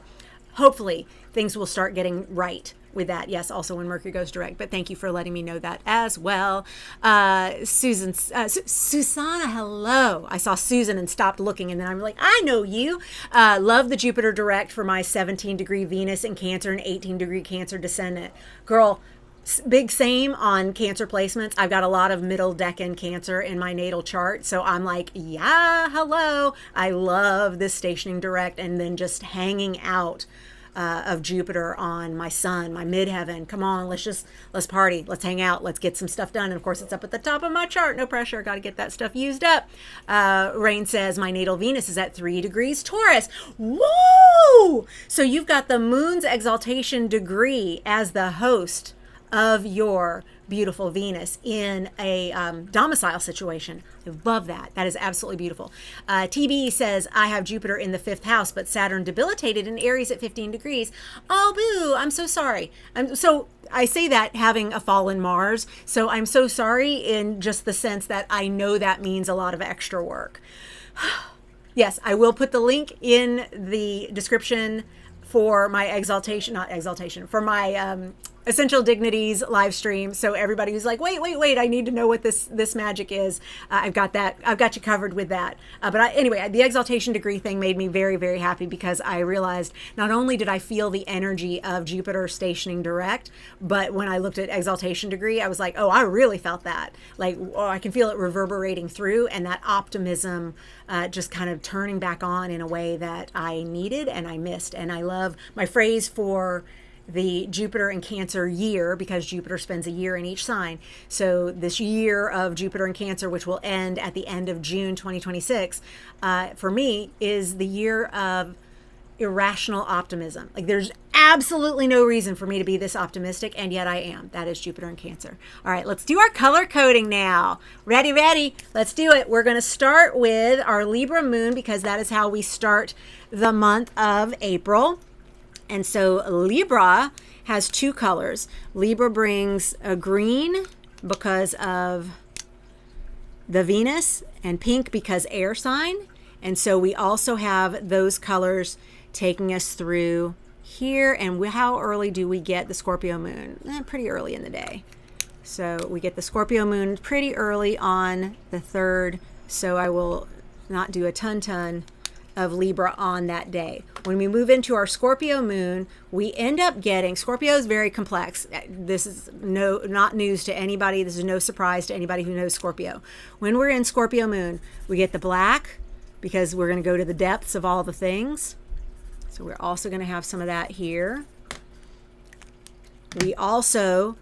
Hopefully things will start getting right with that. Yes, also when Mercury goes direct. But thank you for letting me know that as well. Susanna, hello. I saw Susan and stopped looking, and then I'm like, I know you. Love the Jupiter direct for my 17-degree Venus in Cancer and 18-degree Cancer descendant. Girl, big same on Cancer placements. I've got a lot of middle decan Cancer in my natal chart, so I'm like, yeah, hello. I love this stationing direct, and then just hanging out of Jupiter on my sun, my midheaven. Come on, let's party, let's hang out, let's get some stuff done. And of course, it's up at the top of my chart. No pressure, got to get that stuff used up. Rain says my natal Venus is at 3 degrees Taurus. Woo! So you've got the moon's exaltation degree as the host of your beautiful Venus in a domicile situation. I love that. That is absolutely beautiful. TB says, I have Jupiter in the 5th house, but Saturn debilitated in Aries at 15 degrees. Oh, boo. I'm so sorry. So I say that having a fallen Mars. So I'm so sorry in just the sense that I know that means a lot of extra work. Yes, I will put the link in the description for my for my Essential Dignities live stream. So everybody who's like, wait, I need to know what this magic is. I've got you covered with that. Anyway, the exaltation degree thing made me very, very happy, because I realized not only did I feel the energy of Jupiter stationing direct, but when I looked at exaltation degree, I was like, oh, I really felt that. Like, oh, I can feel it reverberating through, and that optimism just kind of turning back on in a way that I needed and I missed. And I love my phrase for the Jupiter and Cancer year, because Jupiter spends a year in each sign. So this year of Jupiter and Cancer, which will end at the end of June 2026, for me is the year of irrational optimism. Like, there's absolutely no reason for me to be this optimistic, and yet I am. That is Jupiter and Cancer. All right, let's do our color coding now. Ready? Let's do it. We're going to start with our Libra moon, because that is how we start the month of April. And so Libra has 2 colors. Libra brings a green because of the Venus, and pink because air sign. And so we also have those colors taking us through here. And how early do we get the Scorpio moon? Pretty early in the day. So we get the Scorpio moon pretty early on the 3rd. So I will not do a ton of Libra on that day. When we move into our Scorpio moon, we end up getting, Scorpio is very complex. This is not news to anybody. This is no surprise to anybody who knows Scorpio. When we're in Scorpio moon, we get the black, because we're going to go to the depths of all the things. So we're also going to have some of that here. We also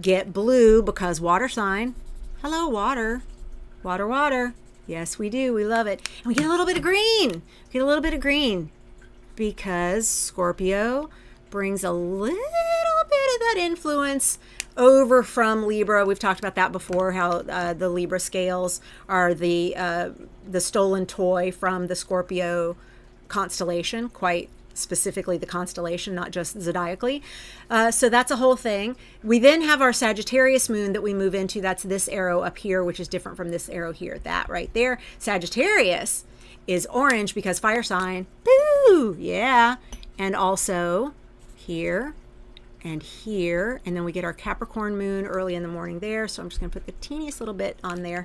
get blue because water sign. Hello, water. Water. Yes, we do. We love it. And we get a little bit of green. Because Scorpio brings a little bit of that influence over from Libra. We've talked about that before, how the Libra scales are the the stolen toy from the Scorpio constellation, quite specifically the constellation, not just zodiacally. So that's a whole thing. We then have our Sagittarius moon that we move into. That's this arrow up here, which is different from this arrow here. That right there. Sagittarius is orange because fire sign. Boo! Yeah. And also here and here. And then we get our Capricorn moon early in the morning there. So I'm just going to put the teeniest little bit on there.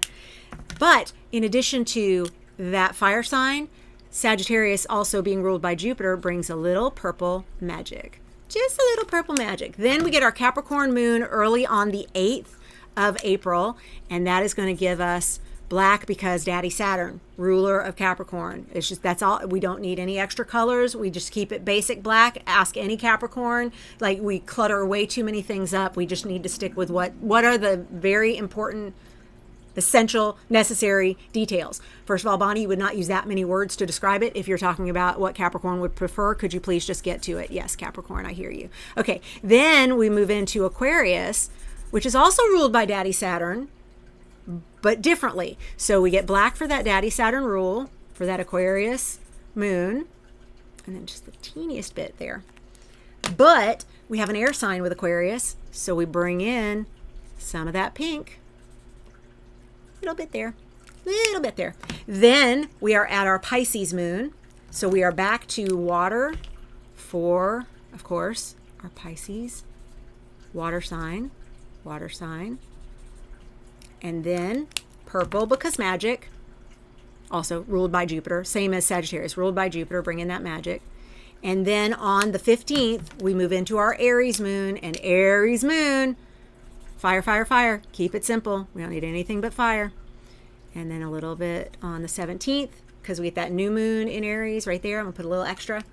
But in addition to that fire sign, Sagittarius also being ruled by Jupiter brings a little purple magic. Just a little purple magic. Then we get our Capricorn moon early on the 8th of April. And that is going to give us black because Daddy Saturn, ruler of Capricorn. It's just, that's all. We don't need any extra colors. We just keep it basic black. Ask any Capricorn. Like, we clutter way too many things up. We just need to stick with what are the very important, essential, necessary details. First of all, Bonnie, you would not use that many words to describe it. If you're talking about what Capricorn would prefer, could you please just get to it? Yes, Capricorn, I hear you. Okay, then we move into Aquarius, which is also ruled by Daddy Saturn, but differently. So we get black for that Daddy Saturn rule, for that Aquarius moon, and then just the teeniest bit there. But we have an air sign with Aquarius, so we bring in some of that pink. Little bit there. Then we are at our Pisces moon. So we are back to water for, of course, our Pisces water sign. And then purple because magic, also ruled by Jupiter, same as Sagittarius, ruled by Jupiter, bring in that magic. And then on the 15th, we move into our Aries moon, and Aries moon, fire, fire, fire. Keep it simple. We don't need anything but fire. And then a little bit on the 17th, because we get that new moon in Aries right there. I'm going to put a little extra.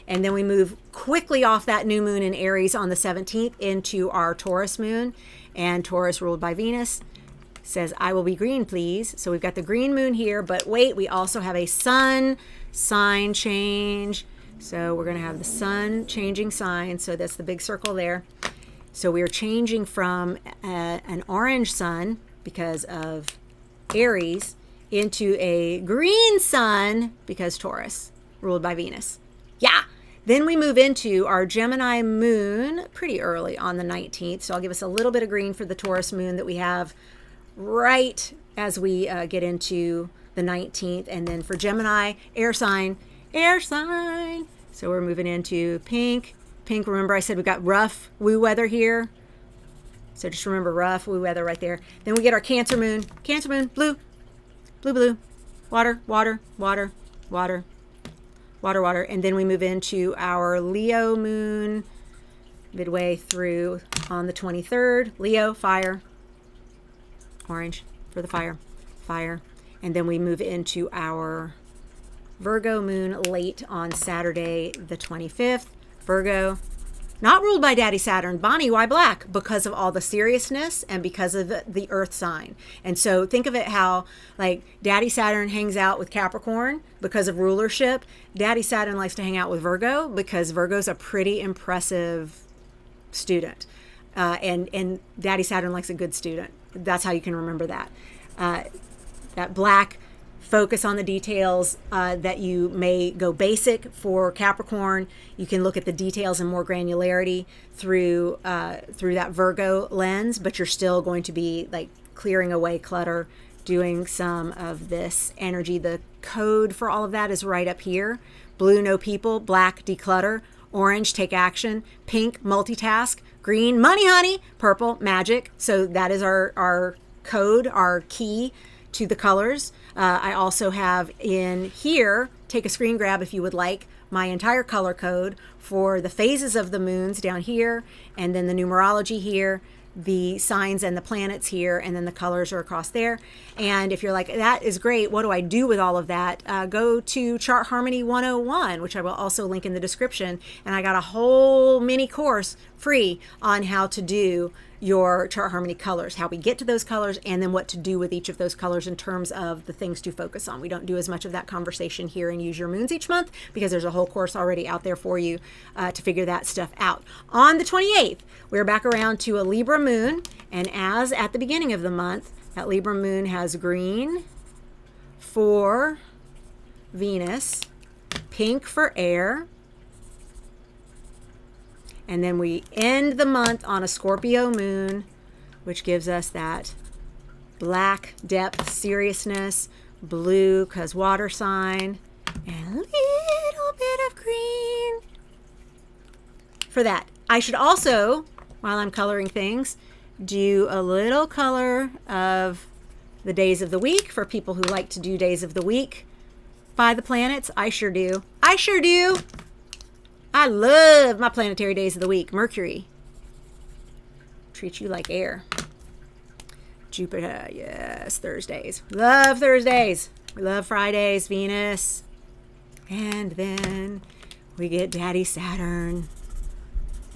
And then we move quickly off that new moon in Aries on the 17th into our Taurus moon. And Taurus, ruled by Venus, says, I will be green, please. So we've got the green moon here. But wait, we also have a sun sign change. So we're going to have the sun changing sign. So that's the big circle there. So we are changing from an orange sun because of Aries into a green sun because Taurus, ruled by Venus. Yeah. Then we move into our Gemini moon pretty early on the 19th. So I'll give us a little bit of green for the Taurus moon that we have right as we get into the 19th. And then for Gemini, air sign. So we're moving into pink. Pink, remember I said we've got rough woo weather here. So just remember rough woo weather right there. Then we get our Cancer moon, blue, water, water, water, water, water, water. And then we move into our Leo moon midway through on the 23rd. Leo, fire, orange for the fire, fire. And then we move into our Virgo moon late on Saturday, the 25th. Virgo, not ruled by Daddy Saturn. Bonnie, why black? Because of all the seriousness and because of the earth sign. And so think of it how, like, Daddy Saturn hangs out with Capricorn because of rulership. Daddy Saturn likes to hang out with Virgo because Virgo's a pretty impressive student. And Daddy Saturn likes a good student. That's how you can remember that. That black, focus on the details, that you may go basic for Capricorn. You can look at the details in more granularity through that Virgo lens, but you're still going to be like clearing away clutter, doing some of this energy. The code for all of that is right up here. Blue, no people. Black, declutter. Orange, take action. Pink, multitask. Green, money, honey. Purple, magic. So that is our code, our key to the colors. I also have in here, take a screen grab if you would like, my entire color code for the phases of the moons down here, and then the numerology here, the signs and the planets here, and then the colors are across there. And if you're like, that is great, what do I do with all of that? Go to Chart Harmony 101, which I will also link in the description. And I got a whole mini course free on how to do your chart harmony colors, how we get to those colors, and then what to do with each of those colors in terms of the things to focus on. We don't do as much of that conversation here and Use Your Moons each month because there's a whole course already out there for you to figure that stuff out. On the 28th, we're back around to a Libra moon, and as at the beginning of the month, that Libra moon has green, for Venus, pink for air, and then we end the month on a Scorpio moon, which gives us that black depth, seriousness, blue because water sign, and a little bit of green for that. I should also, while I'm coloring things, do a little color of the days of the week for people who like to do days of the week by the planets. I sure do. I sure do. I love my planetary days of the week. Mercury, treat you like air. Jupiter, yes, Thursdays. Love Thursdays. We love Fridays, Venus. And then we get Daddy Saturn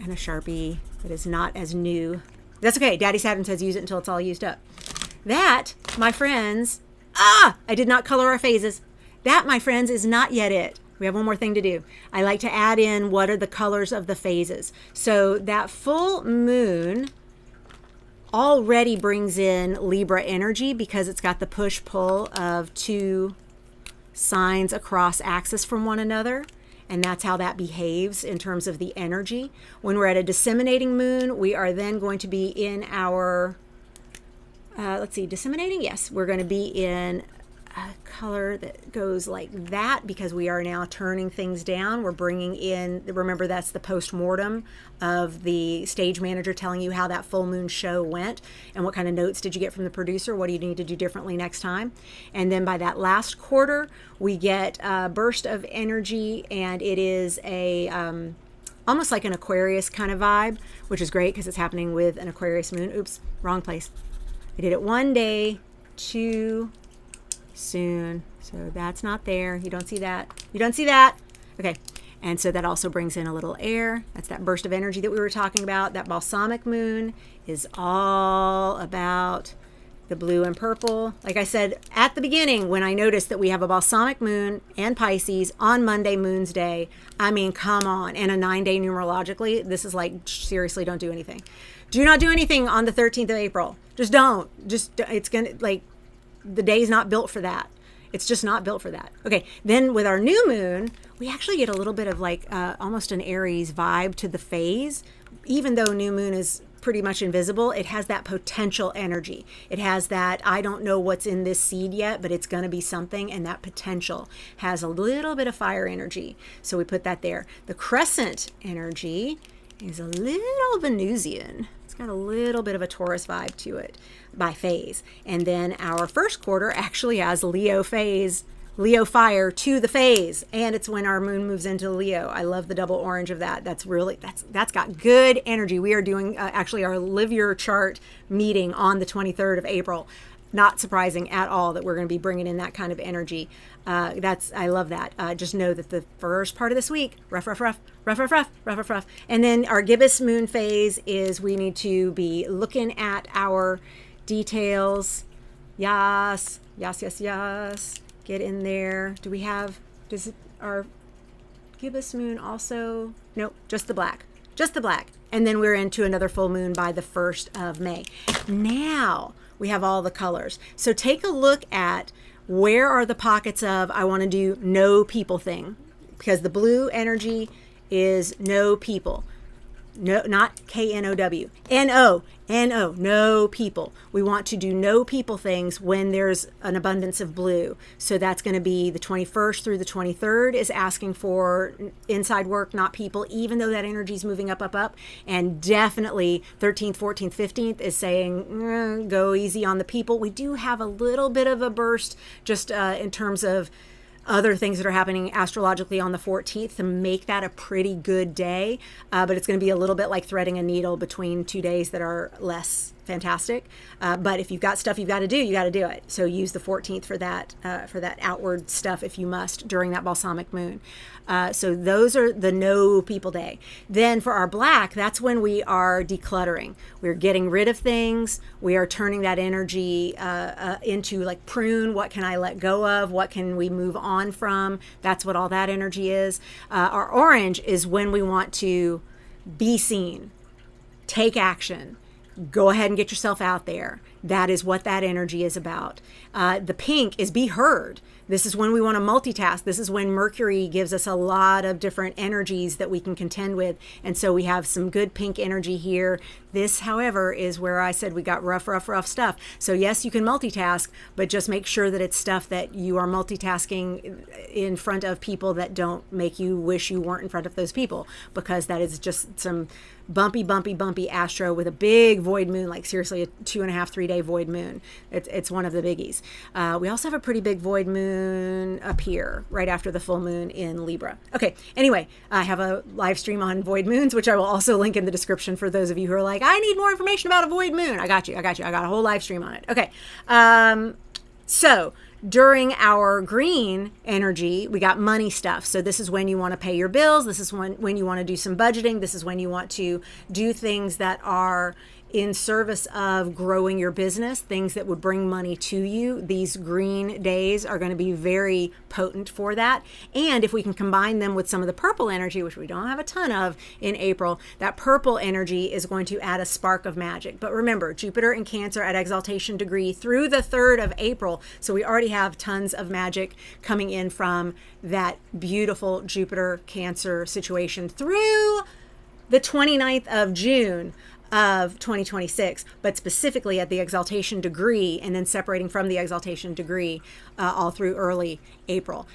and a Sharpie that is not as new. That's okay. Daddy Saturn says use it until it's all used up. That, my friends, I did not color our phases. That, my friends, is not yet it. We have one more thing to do. I like to add in what are the colors of the phases. So that full moon already brings in Libra energy because it's got the push-pull of two signs across axis from one another. And that's how that behaves in terms of the energy. When we're at a disseminating moon, we are then going to be in our, let's see, disseminating? Yes, we're going to be in a color that goes like that because we are now turning things down. We're bringing in, remember that's the post-mortem of the stage manager telling you how that full moon show went and what kind of notes did you get from the producer, what do you need to do differently next time. And then by that last quarter we get a burst of energy, and it is a almost like an Aquarius kind of vibe, which is great because it's happening with an Aquarius moon. Oops, wrong place. I did it one day too soon, so that's not there. You don't see that. You don't see that. Okay, and so that also brings in a little air. That's that burst of energy that we were talking about. That balsamic moon is all about the blue and purple. Like I said at the beginning, when I noticed that we have a balsamic moon and Pisces on Monday, Moon's Day, I mean, come on, and a 9-day numerologically, this is like, seriously, don't do anything. Do not do anything on the 13th of April. Just don't. Just, it's gonna, like, the day's not built for that. It's just not built for that. Okay, then with our new moon, we actually get a little bit of like almost an Aries vibe to the phase. Even though new moon is pretty much invisible, it has that potential energy. It has that, I don't know what's in this seed yet, but it's going to be something, and that potential has a little bit of fire energy. So we put that there. The crescent energy is a little Venusian. It's got a little bit of a Taurus vibe to it by phase. And then our first quarter actually has Leo phase, Leo fire to the phase, and it's when our moon moves into Leo. I love the double orange of that. That's really, that's got good energy. We are doing actually our Live Your Chart meeting on the 23rd of April. Not surprising at all that we're going to be bringing in that kind of energy. I love that. Just know that the first part of this week, rough. And then our gibbous moon phase is we need to be looking at our details. Yes. Get in there. Do we have, does our gibbous moon also? Nope, just the black. And then we're into another full moon by the 1st of May. Now we have all the colors. So take a look at where are the pockets of I want to do no people thing, because the blue energy is no people. No, not K-N-O-W. N-O, no people. We want to do no people things when there's an abundance of blue. So that's going to be the 21st through the 23rd is asking for inside work, not people, even though that energy is moving up. And definitely 13th, 14th, 15th is saying, go easy on the people. We do have a little bit of a burst just in terms of other things that are happening astrologically on the 14th to make that a pretty good day. But it's going to be a little bit like threading a needle between 2 days that are less fantastic. But if you've got stuff you've got to do, you got to do it. So use the 14th for that outward stuff if you must during that balsamic moon. So those are the no people day. Then for our black, that's when we are decluttering. We're getting rid of things. We are turning that energy into like prune. What can I let go of? What can we move on from? That's what all that energy is. Our orange is when we want to be seen, take action, go ahead and get yourself out there, that is what that energy is about. The pink is be heard. This is when we want to multitask. This is when Mercury gives us a lot of different energies that we can contend with. And so we have some good pink energy here. This, however, is where I said we got rough stuff. So yes, you can multitask, but just make sure that it's stuff that you are multitasking in front of people that don't make you wish you weren't in front of those people, because that is just some bumpy astro with a big void moon, like seriously a 2.5, 3 day void moon. It's one of the biggies. We also have a pretty big void moon up here right after the full moon in Libra. Okay, anyway, I have a live stream on void moons, which I will also link in the description for those of you who are like, I need more information about a void moon. I got you. I got a whole live stream on it. Okay. So during our green energy, we got money stuff. So this is when you want to pay your bills. This is when you want to do some budgeting. This is when you want to do things that are in service of growing your business, things that would bring money to you. These green days are going to be very potent for that. And if we can combine them with some of the purple energy, which we don't have a ton of in April, that purple energy is going to add a spark of magic. But remember, Jupiter in Cancer at exaltation degree through the 3rd of April. So we already have tons of magic coming in from that beautiful Jupiter Cancer situation through the 29th of June of 2026, but specifically at the exaltation degree, and then separating from the exaltation degree all through early April.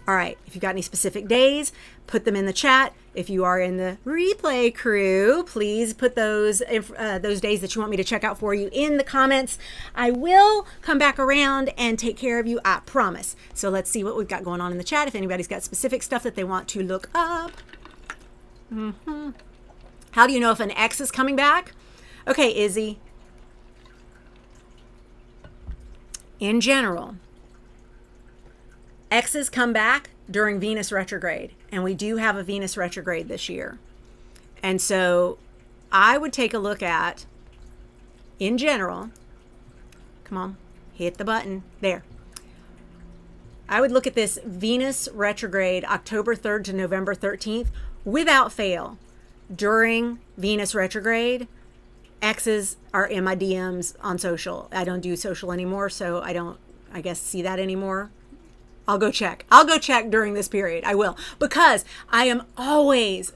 All right, if you've got any specific days, put them in the chat. If you are in the replay crew, please put those days that you want me to check out for you in the comments. I will come back around and take care of you, I promise. So let's see what we've got going on in the chat. If anybody's got specific stuff that they want to look up. How do you know if an ex is coming back? Okay, Izzy. In general, exes come back during Venus retrograde, and we do have a Venus retrograde this year. And so I would take a look at, in general, come on, hit the button, there. I would look at this Venus retrograde October 3rd to November 13th without fail. During Venus retrograde, exes are in my DMs on social. I don't do social anymore, so I don't, I guess, see that anymore. I'll go check during this period. I will, because I am always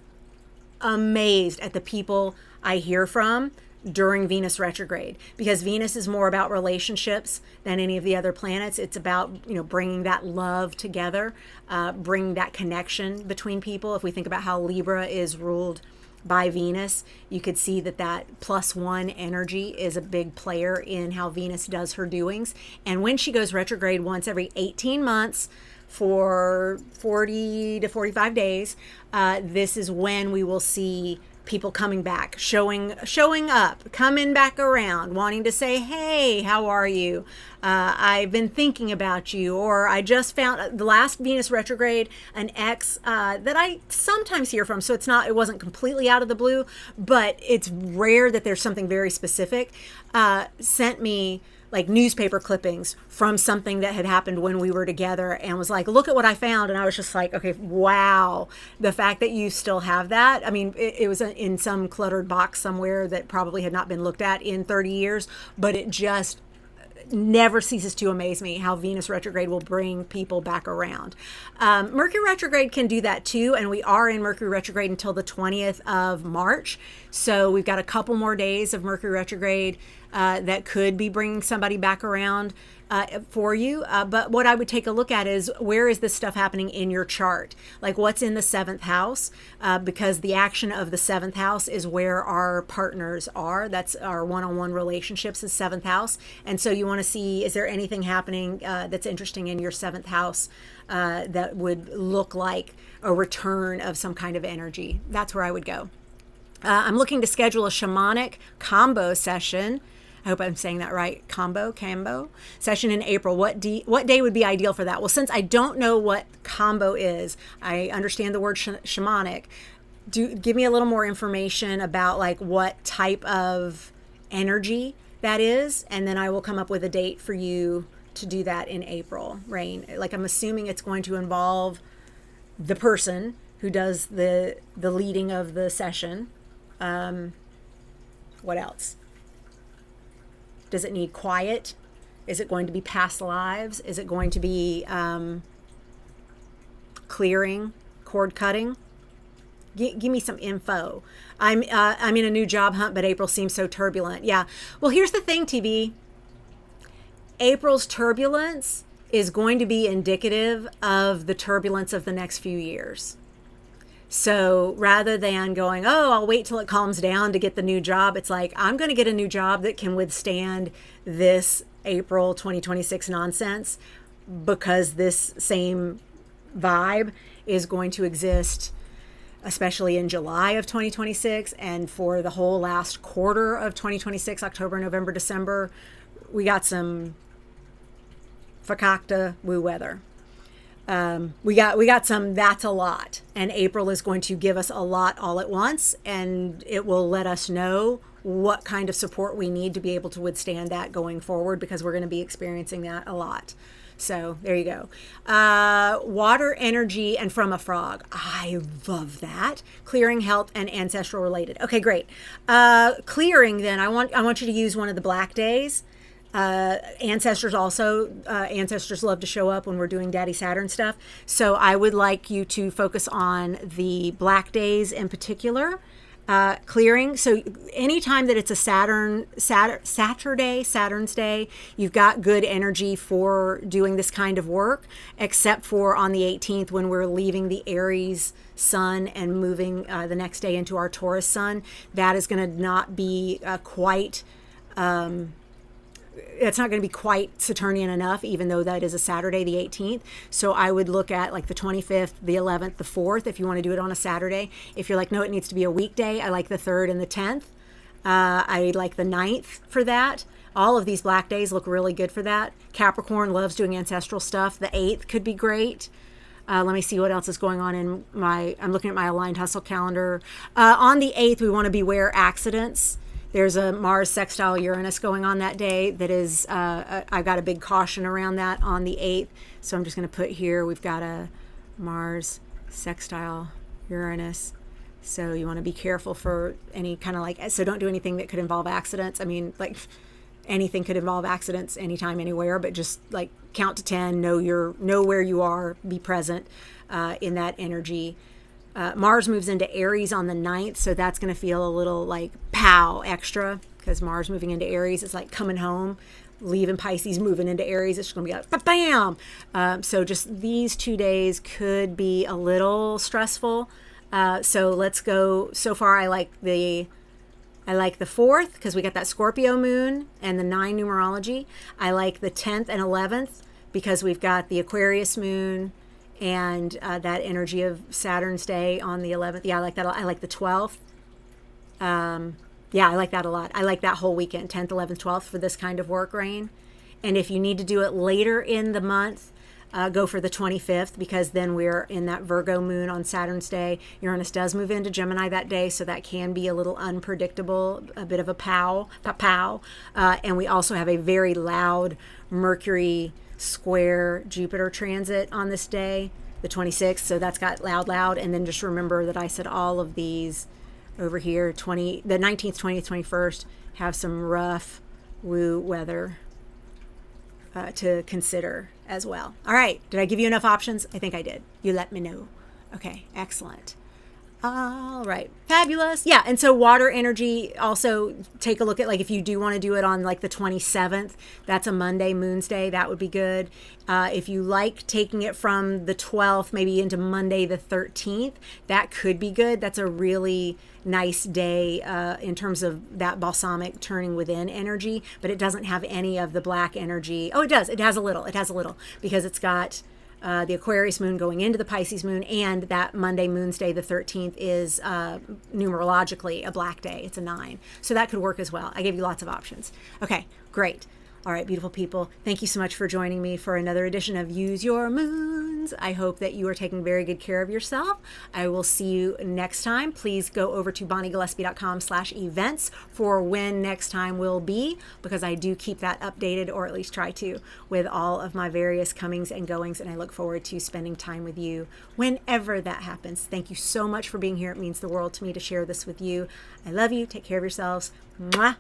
amazed at the people I hear from during Venus retrograde, because Venus is more about relationships than any of the other planets. It's about, bringing that love together, bringing that connection between people. If we think about how Libra is ruled by Venus, you could see that +1 energy is a big player in how Venus does her doings. And when she goes retrograde once every 18 months for 40 to 45 days, this is when we will see people coming back, showing up, coming back around, wanting to say, hey, how are you? I've been thinking about you. Or I just found the last Venus retrograde, an ex that I sometimes hear from. So it wasn't completely out of the blue, but it's rare that there's something very specific, sent me like newspaper clippings from something that had happened when we were together, and was like, look at what I found. And I was just like, okay, wow. The fact that you still have that. I mean, it was in some cluttered box somewhere that probably had not been looked at in 30 years, but it just never ceases to amaze me how Venus retrograde will bring people back around. Mercury retrograde can do that too, and we are in Mercury retrograde until the 20th of March. So we've got a couple more days of Mercury retrograde that could be bringing somebody back around for you. But what I would take a look at is, where is this stuff happening in your chart? Like, what's in the 7th house? Because the action of the 7th house is where our partners are. That's our one-on-one relationships, is 7th house. And so you want to see, is there anything happening that's interesting in your 7th house that would look like a return of some kind of energy? That's where I would go. I'm looking to schedule a shamanic combo session. I hope I'm saying that right. Combo session in April. What day would be ideal for that? Well, since I don't know what combo is, I understand the word shamanic. Give me a little more information about like what type of energy that is, and then I will come up with a date for you to do that in April. Rain. Like, I'm assuming it's going to involve the person who does the leading of the session. What else? Does it need quiet? Is it going to be past lives? Is it going to be clearing, cord cutting? Give me some info. I'm in a new job hunt, but April seems so turbulent. Yeah. Well, here's the thing, TV. April's turbulence is going to be indicative of the turbulence of the next few years. So rather than going, oh, I'll wait till it calms down to get the new job, it's like, I'm going to get a new job that can withstand this April 2026 nonsense, because this same vibe is going to exist, especially in July of 2026, and for the whole last quarter of 2026, October, November, December. We got some fakakta woo weather. We got some that's a lot, and April is going to give us a lot all at once, and it will let us know what kind of support we need to be able to withstand that going forward, because we're going to be experiencing that a lot. So there you go. Water, energy, and from a frog. I love that. Clearing, health, and ancestral related. Okay, great. Clearing, then I want you to use one of the black days. Ancestors also, ancestors love to show up when we're doing Daddy Saturn stuff. So I would like you to focus on the black days in particular. Clearing. So anytime that it's a Saturn's day, you've got good energy for doing this kind of work, except for on the 18th when we're leaving the Aries sun and moving the next day into our Taurus sun. That is going to not be quite... it's not going to be quite Saturnian enough, even though that is a Saturday, the 18th. So I would look at like the 25th, the 11th, the 4th, if you want to do it on a Saturday. If you're like, no, it needs to be a weekday, I like the 3rd and the 10th. I like the 9th for that. All of these black days look really good for that. Capricorn loves doing ancestral stuff. The 8th could be great. Let me see what else is going on in I'm looking at my aligned hustle calendar. On the 8th, we want to beware accidents. There's a Mars sextile Uranus going on that day that is, I've got a big caution around that on the 8th. So I'm just going to put here, we've got a Mars sextile Uranus. So you want to be careful for any kind of like, so don't do anything that could involve accidents. I mean, like anything could involve accidents anytime, anywhere, but just like count to 10, know where you are, be present in that energy. Mars moves into Aries on the 9th, so that's going to feel a little like pow extra, because Mars moving into Aries is like coming home, leaving Pisces, moving into Aries. It's going to be like bam. So just these 2 days could be a little stressful. So let's go. So far, I like the 4th because we got that Scorpio moon and the 9 numerology. I like the 10th and 11th because we've got the Aquarius moon and that energy of Saturn's day on the 11th. Yeah, I like that. I like the 12th. Yeah, I like that a lot. I like that whole weekend, 10th, 11th, 12th for this kind of work, Rain. And if you need to do it later in the month, go for the 25th, because then we're in that Virgo moon on Saturn's day. Uranus does move into Gemini that day, so that can be a little unpredictable, a bit of a pow. And we also have a very loud Mercury square Jupiter transit on this day, the 26th. So that's got loud. And then just remember that I said all of these over here, the 19th, 20th, 21st, have some rough woo weather to consider as well. All right. Did I give you enough options? I think I did. You let me know. Okay. Excellent. All right. Fabulous. Yeah. And so water energy, also take a look at, like, if you do want to do it on like the 27th, that's a Monday, Moon's Day. That would be good. If you like taking it from the 12th, maybe into Monday, the 13th, that could be good. That's a really nice day in terms of that balsamic turning within energy, but it doesn't have any of the black energy. Oh, it does. It has a little because it's got the Aquarius moon going into the Pisces moon, and that Monday, Moon's Day, the 13th, is numerologically a black day. It's a 9. So that could work as well. I gave you lots of options. Okay, great. All right, beautiful people. Thank you so much for joining me for another edition of Use Your Moons. I hope that you are taking very good care of yourself. I will see you next time. Please go over to bonniegillespie.com/events for when next time will be, because I do keep that updated, or at least try to, with all of my various comings and goings, and I look forward to spending time with you whenever that happens. Thank you so much for being here. It means the world to me to share this with you. I love you. Take care of yourselves. Mwah.